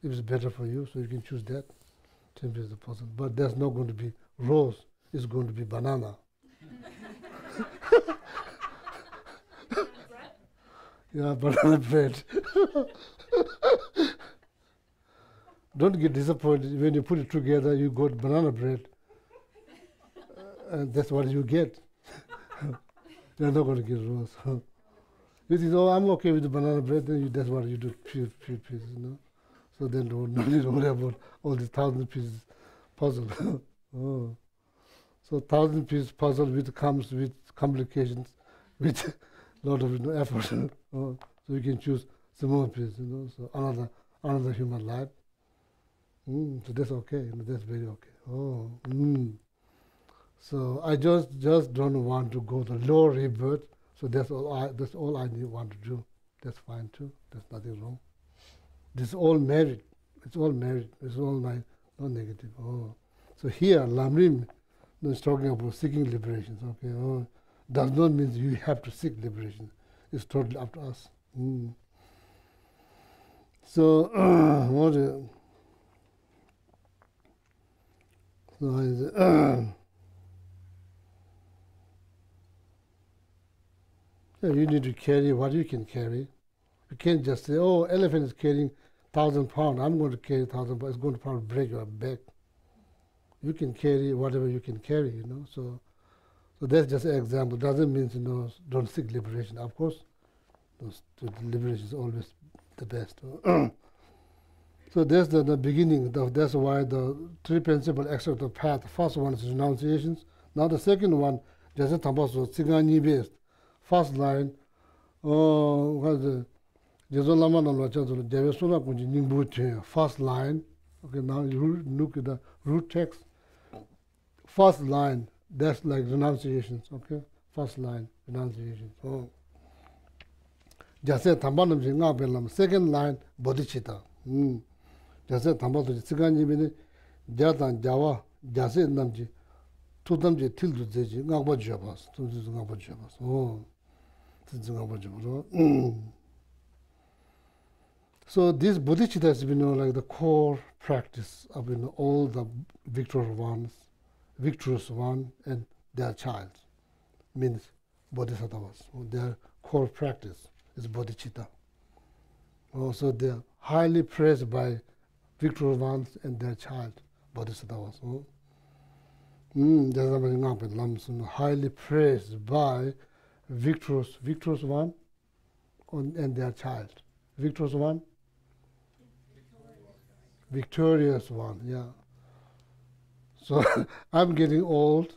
If it's better for you, so you can choose that, 10 pieces of puzzle. But that's not going to be rose, it's going to be banana. Yeah, banana bread. Don't get disappointed when you put it together, you got banana bread. And that's what you get. You're not going to get rose. You think, oh, I'm okay with the banana bread, then that's what you do, few pieces, So then don't need to worry about all these 1,000 pieces puzzle. Oh. So 1,000 pieces puzzle comes with complications, with a lot of effort. So you can choose small pieces, so another human life. So that's okay, that's very okay. Oh. So I just don't want to go to low rebirth. So that's all I want to do. That's fine too. There's nothing wrong. This is all merit. It's all merit. It's all not negative. Oh. So here, Lamrim is talking about seeking liberations. Okay. Oh. Does not mean you have to seek liberation. It's totally up to us. So, you need to carry what you can carry. You can't just say, oh, elephant is carrying 1,000 pounds. I'm going to carry 1,000 pounds. It's going to probably break your back. You can carry whatever you can carry, So that's just an example. Doesn't mean, don't seek liberation. Of course, liberation is always the best. So that's the beginning. That's why the three principal aspects of the path. The first one is renunciations. Now the second one, just a tambaso, tsigani based. First line, first line. Okay, now you look at the root text. first line, that's like renunciations, okay? First line, renunciations. Oh. Jase tambanam ji nga belam, second line, bodhicitta. Jase tambadu tsiganji bini, jatan jawa, jase namji, tudamji tildu zeji, nga ba jabas, tudamji nga ba jabas. Oh, tudamji nga ba jabas. So this bodhicitta has been like the core practice of all the victorious one and their child, means bodhisattvas. Their core practice is bodhicitta. Also, they are highly praised by victorious ones and their child, bodhisattvas. Highly praised by victorious one and their child. Victorious one? Victorious one, yeah. So I'm getting old.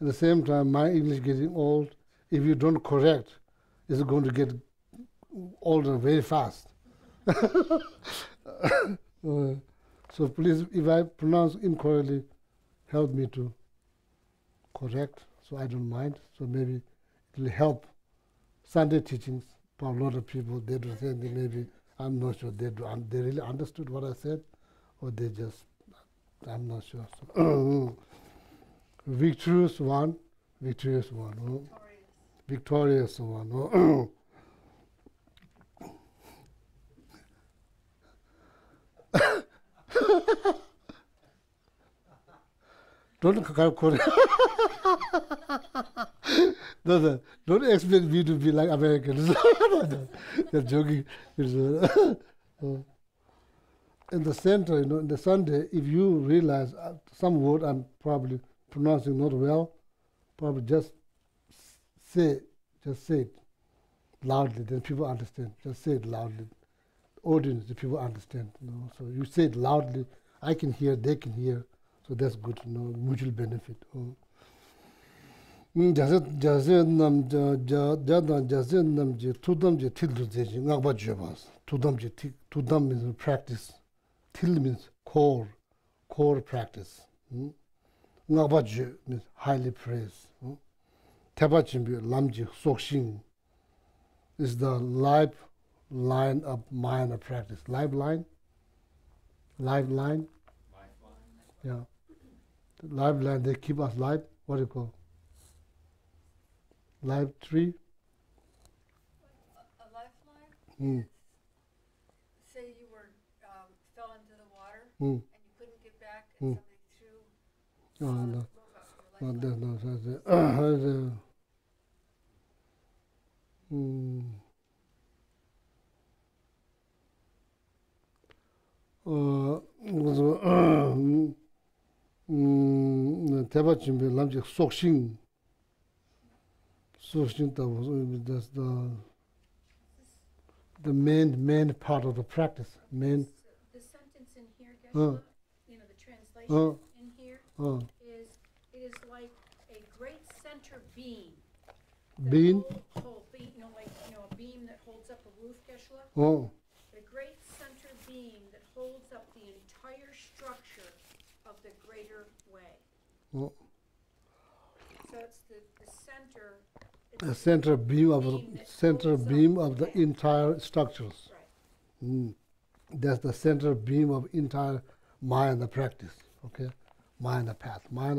At the same time, my English getting old. If you don't correct, it's going to get older very fast. So please, if I pronounce incorrectly, help me to correct, so I don't mind. So maybe it will help Sunday teachings for a lot of people. They do say maybe, I'm not sure they really understood what I said, or they just, I'm not sure. So, victorious one. Victorious one. Don't don't expect me to be like Americans. They're joking. In the center, in the Sunday, if you realize some word I'm probably pronouncing not well, probably just say it loudly, then people understand. Just say it loudly. Audience, the people understand. So you say it loudly, I can hear, they can hear. So that's good, mutual benefit. Tudam means practice. Til means core practice. Ngabaju means highly praised. Tebachimbi lamji sokshin is the lifeline of minor practice. Lifeline? Yeah. The lifeline, they keep us live. What do you call? Live tree? A lifeline is, say you were fell into the water and you couldn't get back, and somebody threw 대바침배 남지 속신 that's the main part of the practice. The sentence in here, Geshe, the translation in here is, it is like a great center beam. Beam? Whole beam, like, a beam that holds up a roof, Geshe. A great center beam that holds up the entire structure of the greater way. So it's the center. The center beam of the entire structures. Right. That's the center beam of entire Mahayana practice. Okay, Mahayana path. Does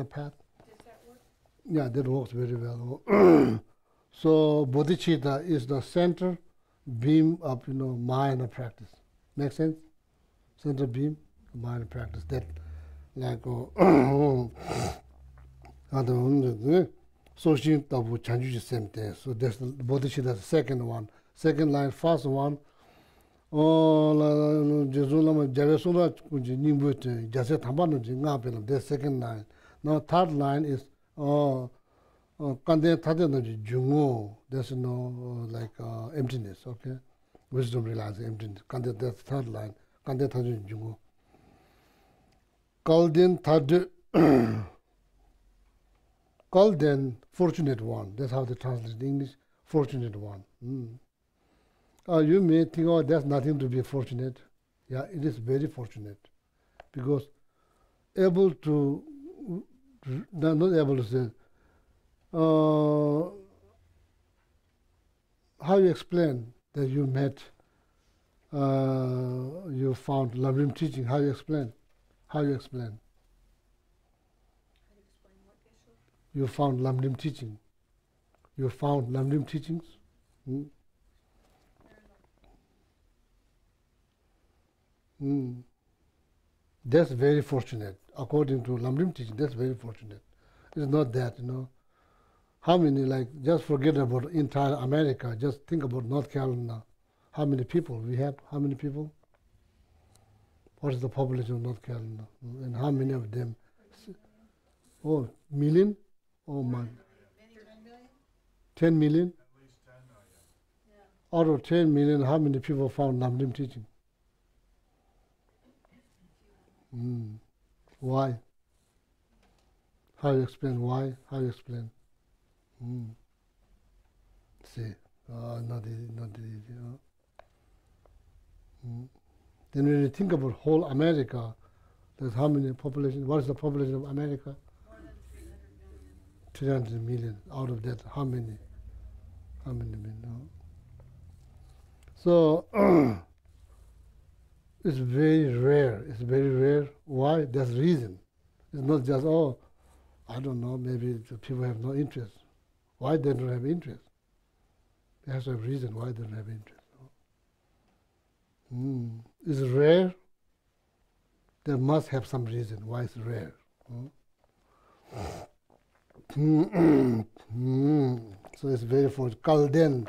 that work? Yeah, that works very well. So bodhicitta is the center beam of Mahayana practice. Make sense? Center beam, Mahayana practice. That like so that's the bodhicitta, the second line. First one, the second line. Now third line is there's like emptiness, okay? Wisdom realizes emptiness. That's the third line. Kalden third Kalden, fortunate one. That's how they translate in English, fortunate one. You may think, there's nothing to be fortunate. Yeah, it is very fortunate. Because able to not able to say. How you explain that you met, you found Lamrim teaching? How you explain? How you explain? How to explain what, Geshe? You found Lamrim teaching. You found Lamrim teachings? That's very fortunate. According to Lamrim teaching, that's very fortunate. It's not that, How many, like, just forget about entire America, just think about North Carolina. How many people we have? How many people? What is the population of North Carolina? And how many of them? Oh, million? Oh, my. 10 million? At least 10 million. Yeah. Out of 10 million, how many people found Lamrim teaching? Why? How you explain why? How you explain? See, not easy, not easy. Then when you think about whole America, there's how many population? What is the population of America? More than 300 million. 300 million. Out of that, how many? How many million? So it's very rare. It's very rare. Why? There's reason. It's not just, oh, I don't know, maybe the people have no interest. Why they don't have interest? They have to have reason why they don't have interest. It's rare. There must have some reason why it's rare. So it's very fortunate. Kalden,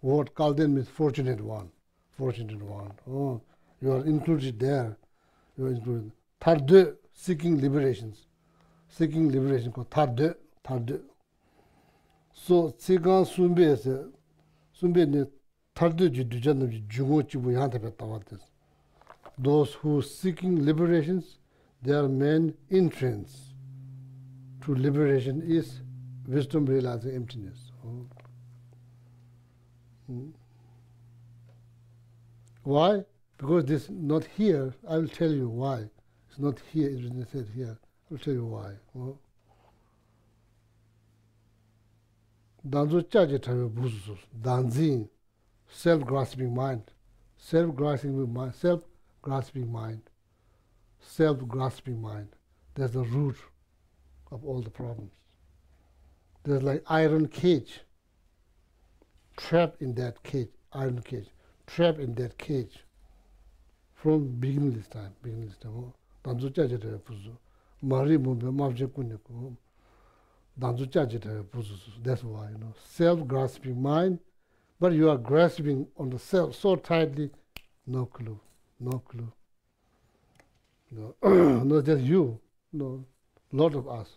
word Kalden means fortunate one. Fortunate one. Oh, you are included there. You are included. Tarde, seeking liberations. Seeking liberation called tarde, tarde. So tsigan sumbe se, sumbe ne tarde ju dujanam ju jungo chibu yante pe tawates. Those who seeking liberations, their main entrance to liberation is wisdom realizing emptiness. Why? Because this not here. I will tell you why. It's not here. It isn't said here. I will tell you why. Danzu chaje tayo buzu. Danzi, self-grasping mind, self-grasping mind, self-grasping mind, self-grasping mind. That's the root of all the problems. There's like iron cage, trapped in that cage, iron cage, trapped in that cage from beginning this time. Danzu chaje tayo buzu. Mari mumbe mavje kuneko. Danzu chaje tayo buzu. That's why, self-grasping mind, but you are grasping on the self so tightly, no clue, no clue. Not just you, lot of us,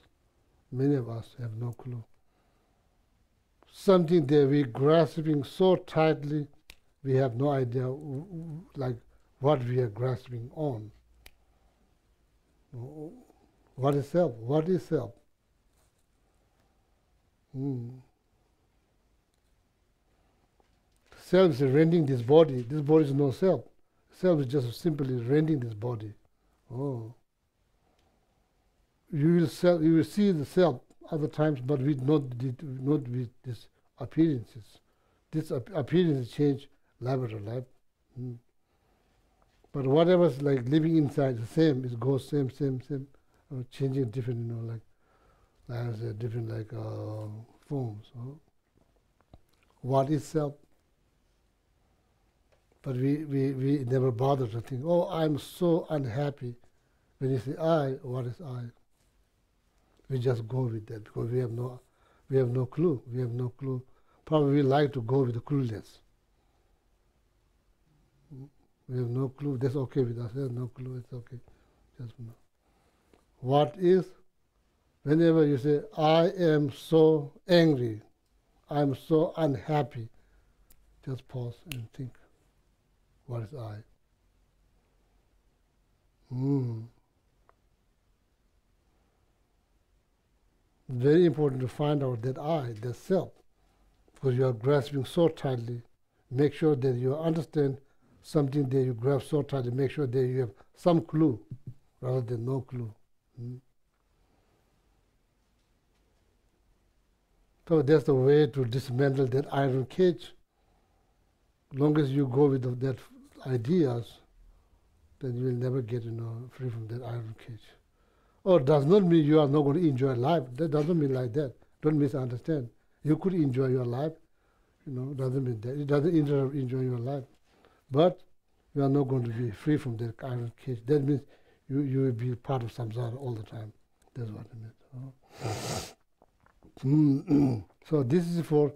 many of us have no clue. Something that we're grasping so tightly, we have no idea like what we are grasping on. What is self? What is self? Self is renting this body. This body is no self. Self is just simply renting this body. Oh. You will see the self other times, but not with these appearances. This appearance change life after life. But whatever's like living inside the same, it goes same, changing different, like different forms. What is self? But we never bother to think, oh, I'm so unhappy. When you say I, what is I? We just go with that because we have no clue. We have no clue. Probably we like to go with the clueless. We have no clue. That's okay with us. There's no clue. It's okay. Just no. What is? Whenever you say, I am so angry, I'm so unhappy, just pause and think. What is I? Very important to find out that I, that self, because you are grasping so tightly. Make sure that you understand something that you grasp so tightly. Make sure that you have some clue rather than no clue. So that's the way to dismantle that iron cage. Long as you go with that ideas, then you will never get free from that iron cage. Or does not mean you are not going to enjoy life. That doesn't mean like that. Don't misunderstand. You could enjoy your life, doesn't mean that. It doesn't interrupt enjoying your life. But you are not going to be free from that iron cage. That means you will be part of samsara all the time. That's what it means. So this is for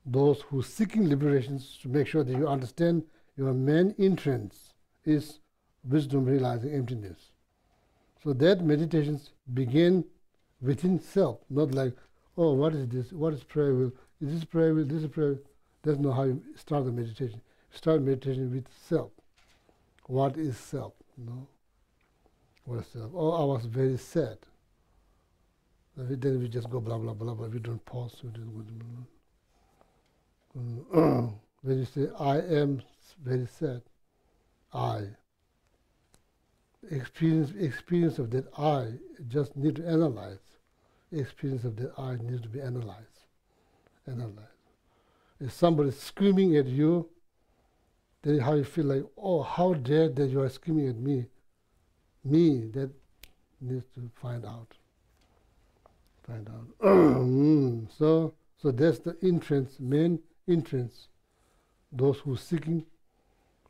those who are seeking liberations, to make sure that you understand your main entrance is wisdom realizing emptiness. So that meditations begin within self, not like, oh, what is this? What is prayer will? Is this prayer will? This is prayer. That's not how you start the meditation. Start meditation with self. What is self? What is self? Oh, I was very sad. Then we just go blah blah blah blah. We don't pause. We don't go when you say I am very sad, I experience of that I just need to analyze. Experience of that I needs to be analyzed. If somebody is screaming at you, then how you feel like, oh, how dare that you are screaming at me? Me, that needs to find out. So that's the entrance, main entrance, those who are seeking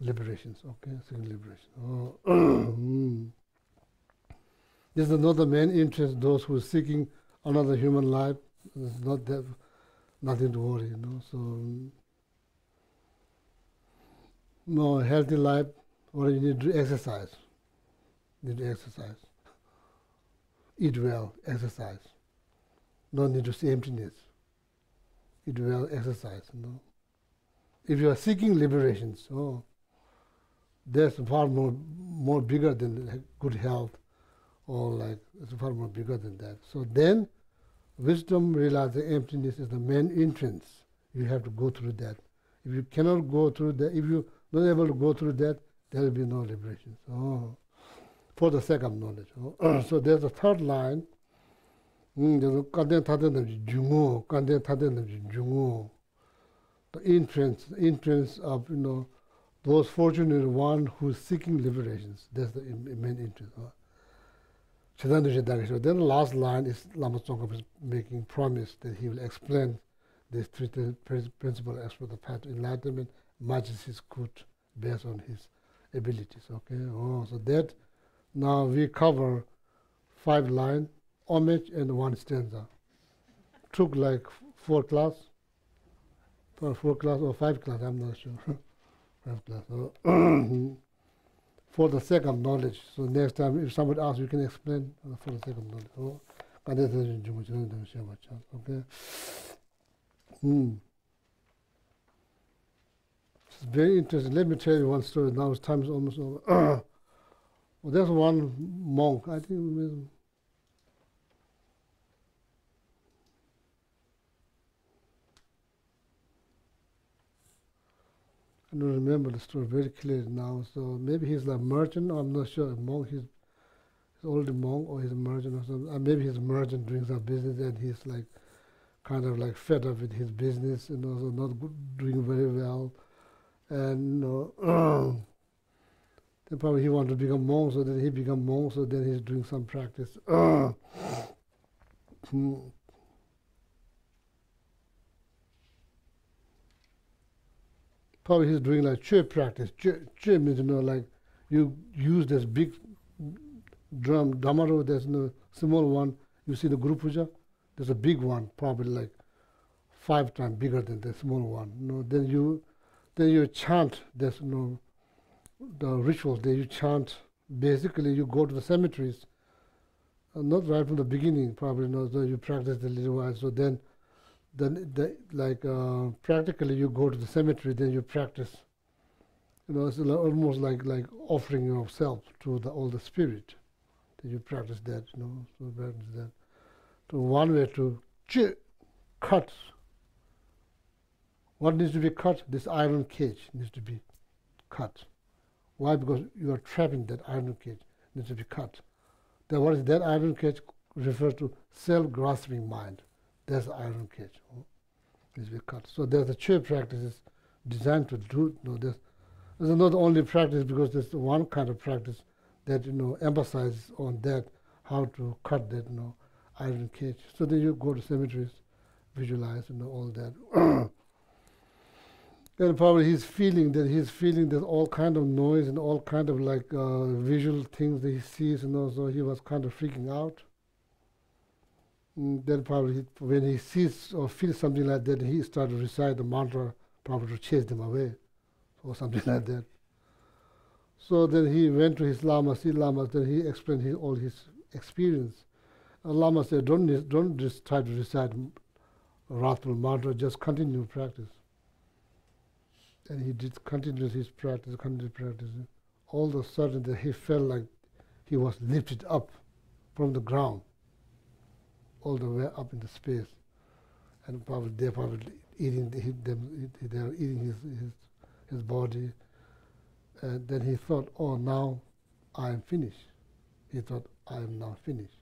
liberations, okay, seeking liberation. This is another main interest, those who are seeking another human life. It's not that, nothing to worry, So, healthy life, or you need to exercise. Eat well, exercise. No need to see emptiness. Eat well, exercise. If you are seeking liberations, that's far more bigger than good health, or it's far more bigger than that. So then, wisdom realizing emptiness is the main entrance. You have to go through that. If you cannot go through that, if you're not able to go through that, there will be no liberation. For the sake of knowledge. So there's a third line. The entrance of those fortunate one who's seeking liberations. That's the main interest. Then the last line is Lama Tsongkhapa is making promise that he will explain these three principles as for the path to enlightenment, much as he could based on his abilities. Okay. So that now we cover 5 lines, homage, and 1 stanza. Took like 4 class or 5 class, I'm not sure. 5 class. For the sake of knowledge. So next time, if somebody asks, you can explain for the sake of knowledge. Okay. It's very interesting. Let me tell you one story. Now time is almost over. Well, there's one monk. I think. I don't remember the story very clearly now. So maybe he's a merchant. I'm not sure. A monk. He's older monk, or he's a merchant or something. Maybe he's a merchant doing some business, and he's kind of fed up with his business, so not doing very well, and then probably he wanted to become monk, so then he become monk, so then he's doing some practice. Probably he's doing Che practice. Che means you use this big drum, damaro. There's no small one. You see the Guru Puja. There's a big one, probably 5 times bigger than the small one. Then you chant. There's the rituals that you chant. Basically, you go to the cemeteries. Not right from the beginning, probably. So you practice a little while. So then practically you go to the cemetery. Then you practice. It's almost like offering yourself to all the spirit. Then you practice that. So practice that. So one way to cut. What needs to be cut? This iron cage needs to be cut. Why? Because you are trapping that iron cage. It needs to be cut. Then what is that iron cage? Refers to self-grasping mind. That's iron cage. Is we cut. So there's a chair practice is designed to do. There's not only practice because there's one kind of practice that emphasizes on that how to cut that iron cage. So then you go to cemeteries, visualize all that. And probably he's feeling there's all kind of noise and all kind of like visual things that he sees, so he was kind of freaking out. Then probably when he sees or feels something like that, he started to recite the mantra, probably to chase them away, or something like that. So then he went to his lamas, then he explained all his experience. Lama said, don't just try to recite wrathful mantra, just continue practice. And he did continue his practice, All of a sudden that he felt like he was lifted up from the ground, all the way up in the space. And they're probably eating they're eating his body. And then he thought, oh, now I am finished. He thought, I am now finished.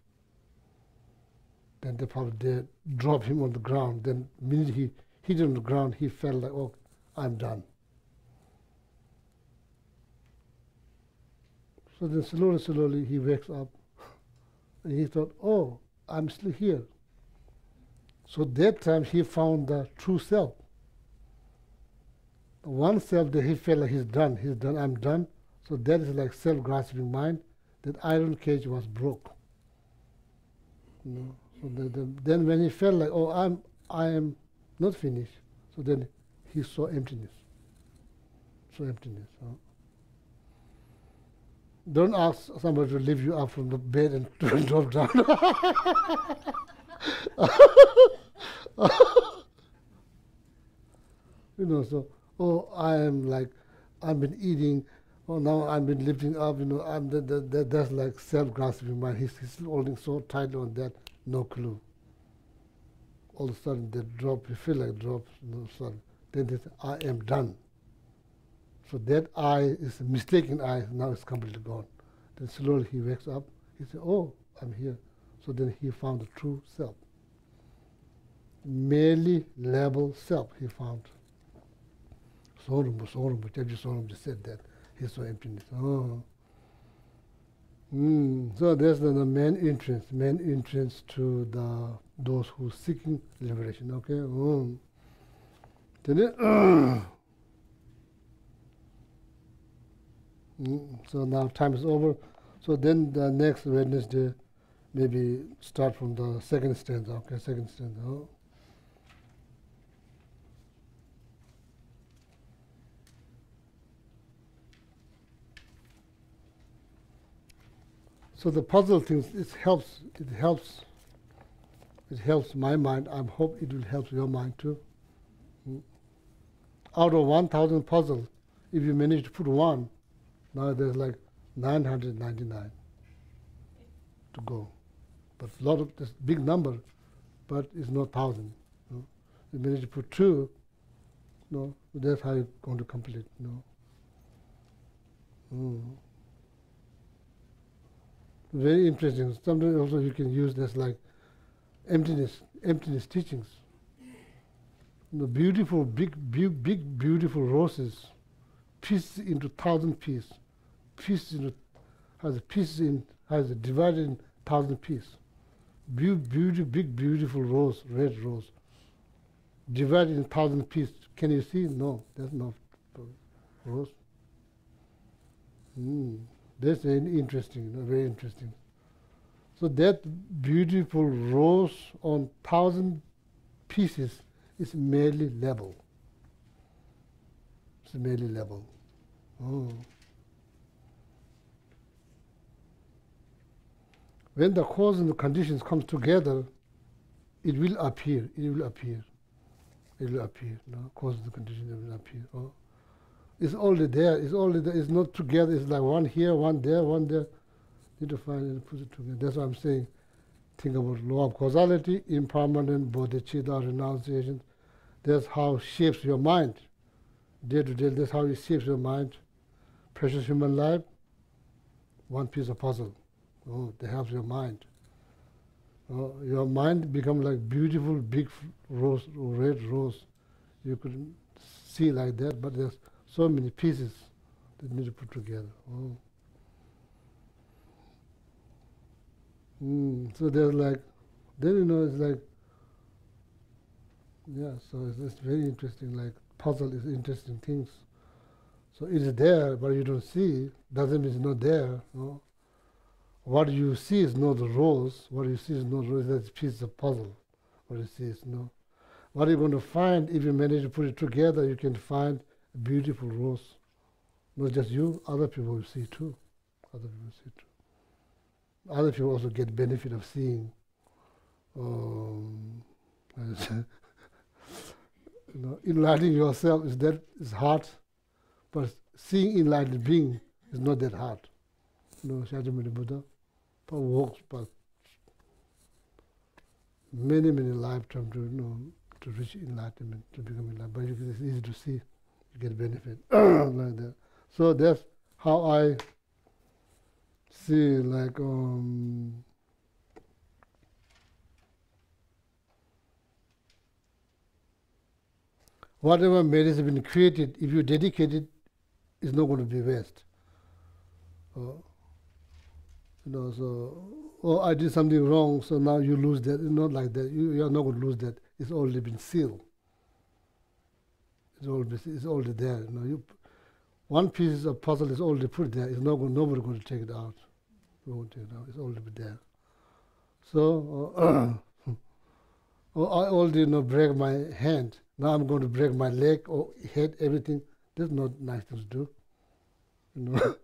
Then they dropped him on the ground. Then the minute he hit on the ground, he felt like, oh, I'm done. So then slowly he wakes up, and he thought, oh, I'm still here. So that time he found the true self. The one self that he felt like he's done, I'm done. So that is like self-grasping mind, that iron cage was broke. So then when he felt like, oh, I am not finished, so then he saw emptiness. Don't ask somebody to lift you up from the bed and drop down. So, oh, I am like, I've been eating, oh, now I've been lifting up, that's like self-grasping mind. He's holding so tight on that, no clue. All of a sudden they drop, you feel like drop, sudden. Then they say, I am done. So that I is a mistaken I, now it's completely gone. Then slowly he wakes up, he says, oh, I'm here. So then he found the true self. Merely level self he found. Sorum just said that. He saw emptiness. Oh. So that's the main entrance to those who are seeking liberation. Okay. Then so now time is over. So then the next Wednesday, maybe start from the second stanza. Okay, second stanza. Oh. So the puzzle things, it helps my mind. I hope it will help your mind too. Out of 1,000 puzzles, if you manage to put one, now there's like 999 to go. But a lot of this big number, but it's not 1,000. You manage to put two, that's how you're going to complete. Very interesting. Sometimes also you can use this like emptiness teachings. The beautiful, big, beautiful roses, pieces into 1,000 pieces. Has divided in 1,000 pieces. Big, beautiful rose, red rose, divided in 1,000 pieces. Can you see? No, that's not rose. That's very interesting, very interesting. So that beautiful rose on 1,000 pieces is merely level. It's merely level. When the cause and the conditions come together, it will appear. Cause and the conditions will appear. It's already there. It's not together. It's like one here, one there, one there. Need to find it and put it together. That's what I'm saying. Think about law of causality, impermanent, bodhicitta, renunciation. That's how it shapes your mind. Day to day, that's how it shapes your mind. Precious human life, one piece of puzzle. That helps your mind. Your mind become like beautiful big rose, red rose. You could see like that, but there's so many pieces that need to put together. So there's like, then it's like, yeah, so it's very interesting, like puzzle is interesting things. So it is there, but you don't see, doesn't mean it's not there. What you see is not the rose, what you see is not rose, that's a piece of puzzle. What you see is what you're going to find, if you manage to put it together, you can find a beautiful rose. Not just you, other people will see too. Other people see too. Other people also get benefit of seeing. Enlightening yourself is hard, but seeing enlightened being is not that hard. Shajamuni Buddha walks but many lifetimes to reach enlightenment, to become enlightened. But it's easy to see, you get benefit like that. So that's how I see, like whatever merit has been created, if you dedicate it, it's not going to be waste. So, I did something wrong, so now you lose that. It's not like that. You are not going to lose that. It's already been sealed. It's already there. One piece of puzzle is already put there. It's nobody going to take it out. It's already there. So, I already break my hand. Now I'm going to break my leg or head, everything. That's not nice thing to do.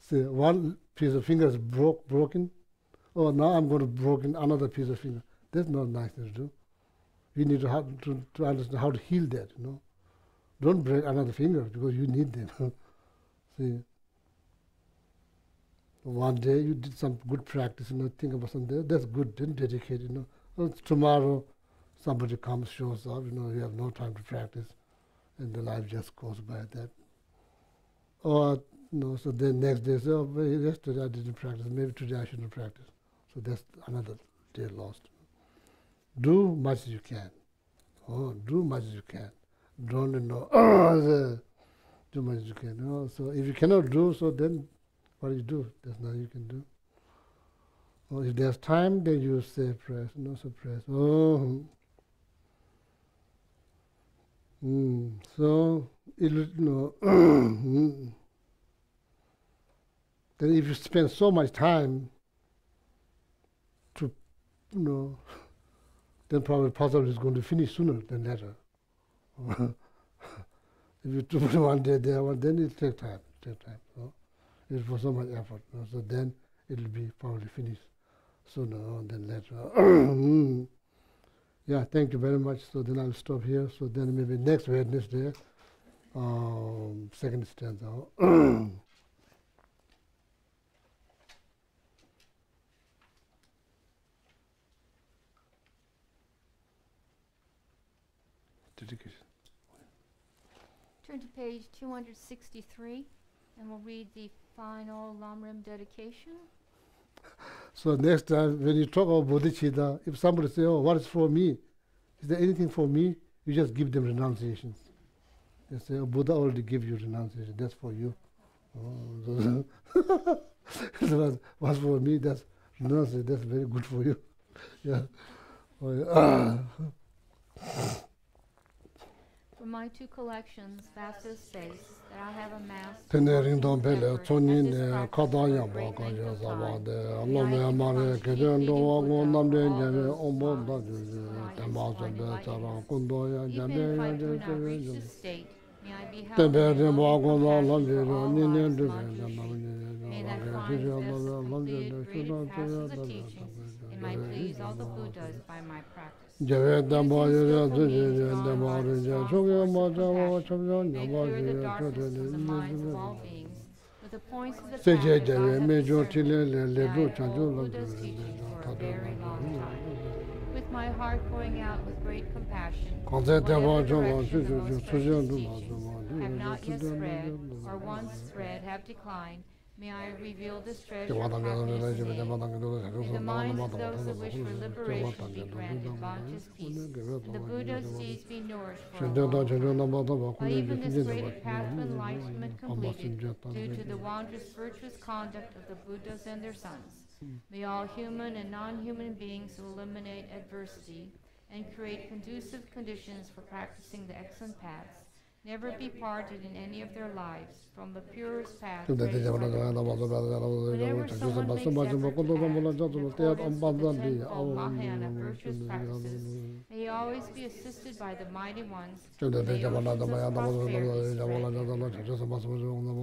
See, one piece of finger is broken. Oh, now I'm going to broken another piece of finger. That's not nice thing to do. You need to understand how to heal that. Don't break another finger because you need them. See, one day you did some good practice. Think about something. That's good. Then dedicate. Tomorrow, somebody comes, shows up. You have no time to practice, and the life just goes by that. Or so then next day, say, oh, well, yesterday I didn't practice. Maybe today I shouldn't practice. So that's another day lost. Do much as you can. Do much as you can. Don't do much as you can. So if you cannot do, so then what do you do? There's nothing you can do. Or if there's time, then you say prayers. Suppress. So it then if you spend so much time to, then probably puzzle is going to finish sooner than later. If you do it one day there, then it takes time. It's for so much effort. So then it will be probably finished sooner than later. Yeah, thank you very much. So then I'll stop here. So then maybe next Wednesday, second stanza. Dedication. Turn to page 263, and we'll read the final Lamrim dedication. So next time, when you talk about bodhicitta, if somebody says, oh, what is for me? Is there anything for me? You just give them renunciations. They say, oh, Buddha already gave you renunciation. That's for you. What's for me? That's renunciation. That's very good for you. Yeah. From my two collections, Vasa states that I have amassed Tenerin don effort pele at tonin this practice kadanya for a great baka length ya of zawade time. Allah May I me become amare the keden chief do wa leading go nam Buddha de for all jere those ombo da minds whose tema mind zo is be fine tara enlightenment. kundo ya Even jabe if I ya do not reach jere this state, may I be held in tembe your de ba loving go no lam compassion de for all ni ne lives, de Manjushri. May that find best completed, graded passes the teachings, and may please all the Buddhas by my practice. Jave da ba Use ya skillful de means de drawn ma by the de strong so ya force ma of da wa compassion. May ma clear the de darkness from the minds of all beings with the points of the se path je as je I have me jo ti discerned le them. le May do I cha jo hold la Buddha's teachings for a very long time. With my heart going out with great compassion, whatever direction the most precious teachings have not yet spread, or once spread have declined, may I reveal this treasure of happiness in aid. May the minds of those who wish for liberation be granted boundless peace, and the Buddha's seeds be nourished for a long time. By even this great path of enlightenment completed, due to the wondrous virtuous conduct of the Buddhas and their sons, may all human and non-human beings who eliminate adversity and create conducive conditions for practicing the excellent paths never be parted in any of their lives from the purest path. Whenever someone makes effort to act in accordance with the tenfold Mahayana virtuous practices, may he always be assisted by the mighty ones. May oceans of prosperity spread everywhere.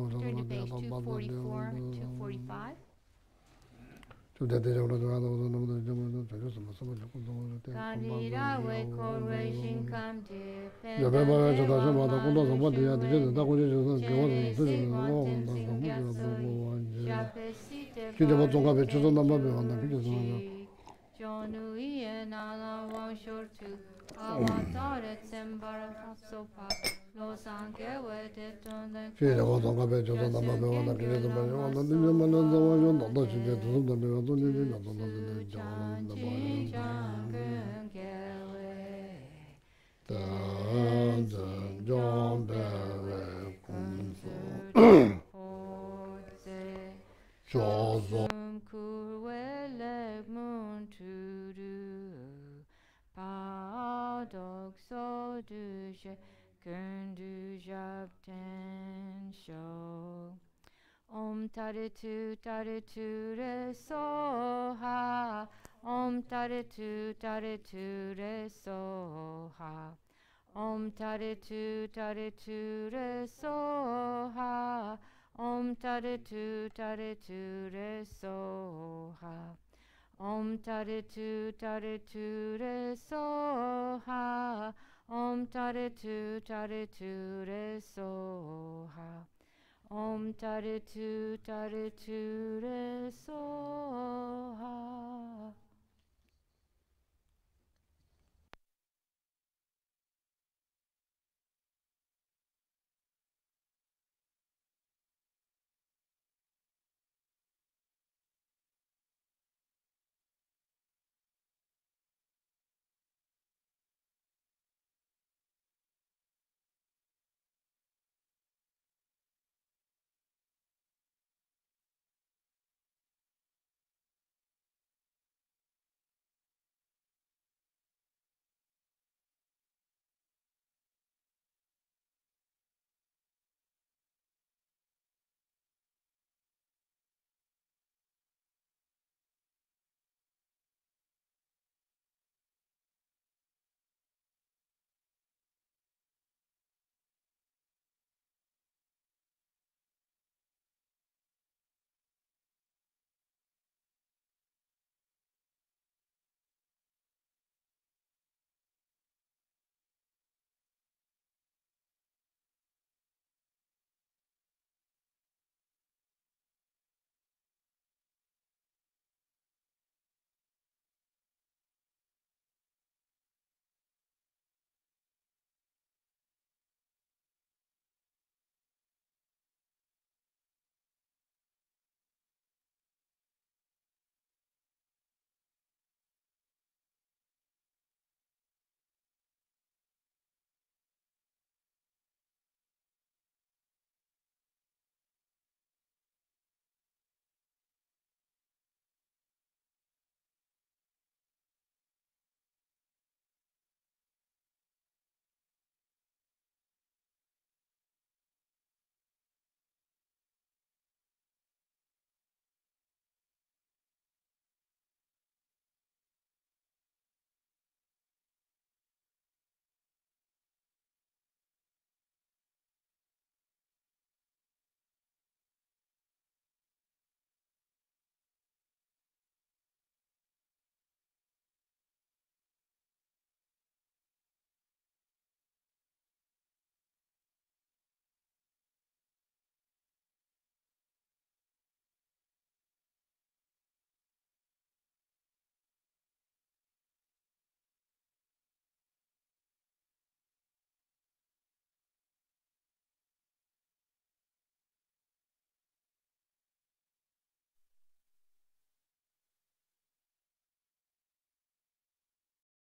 Turn to page 244, 245. Kanira we korwe shinkam de Jonu iye nala wang shortu awatare tsembara sopa lo sanke we de tonda Padok so du she kundu japten sho Om taritu re so ha Om taritu re so ha Om taritu re so ha Om taritu re so ha Om taritu re so ha Om taritu re so ha Om taritu re so ha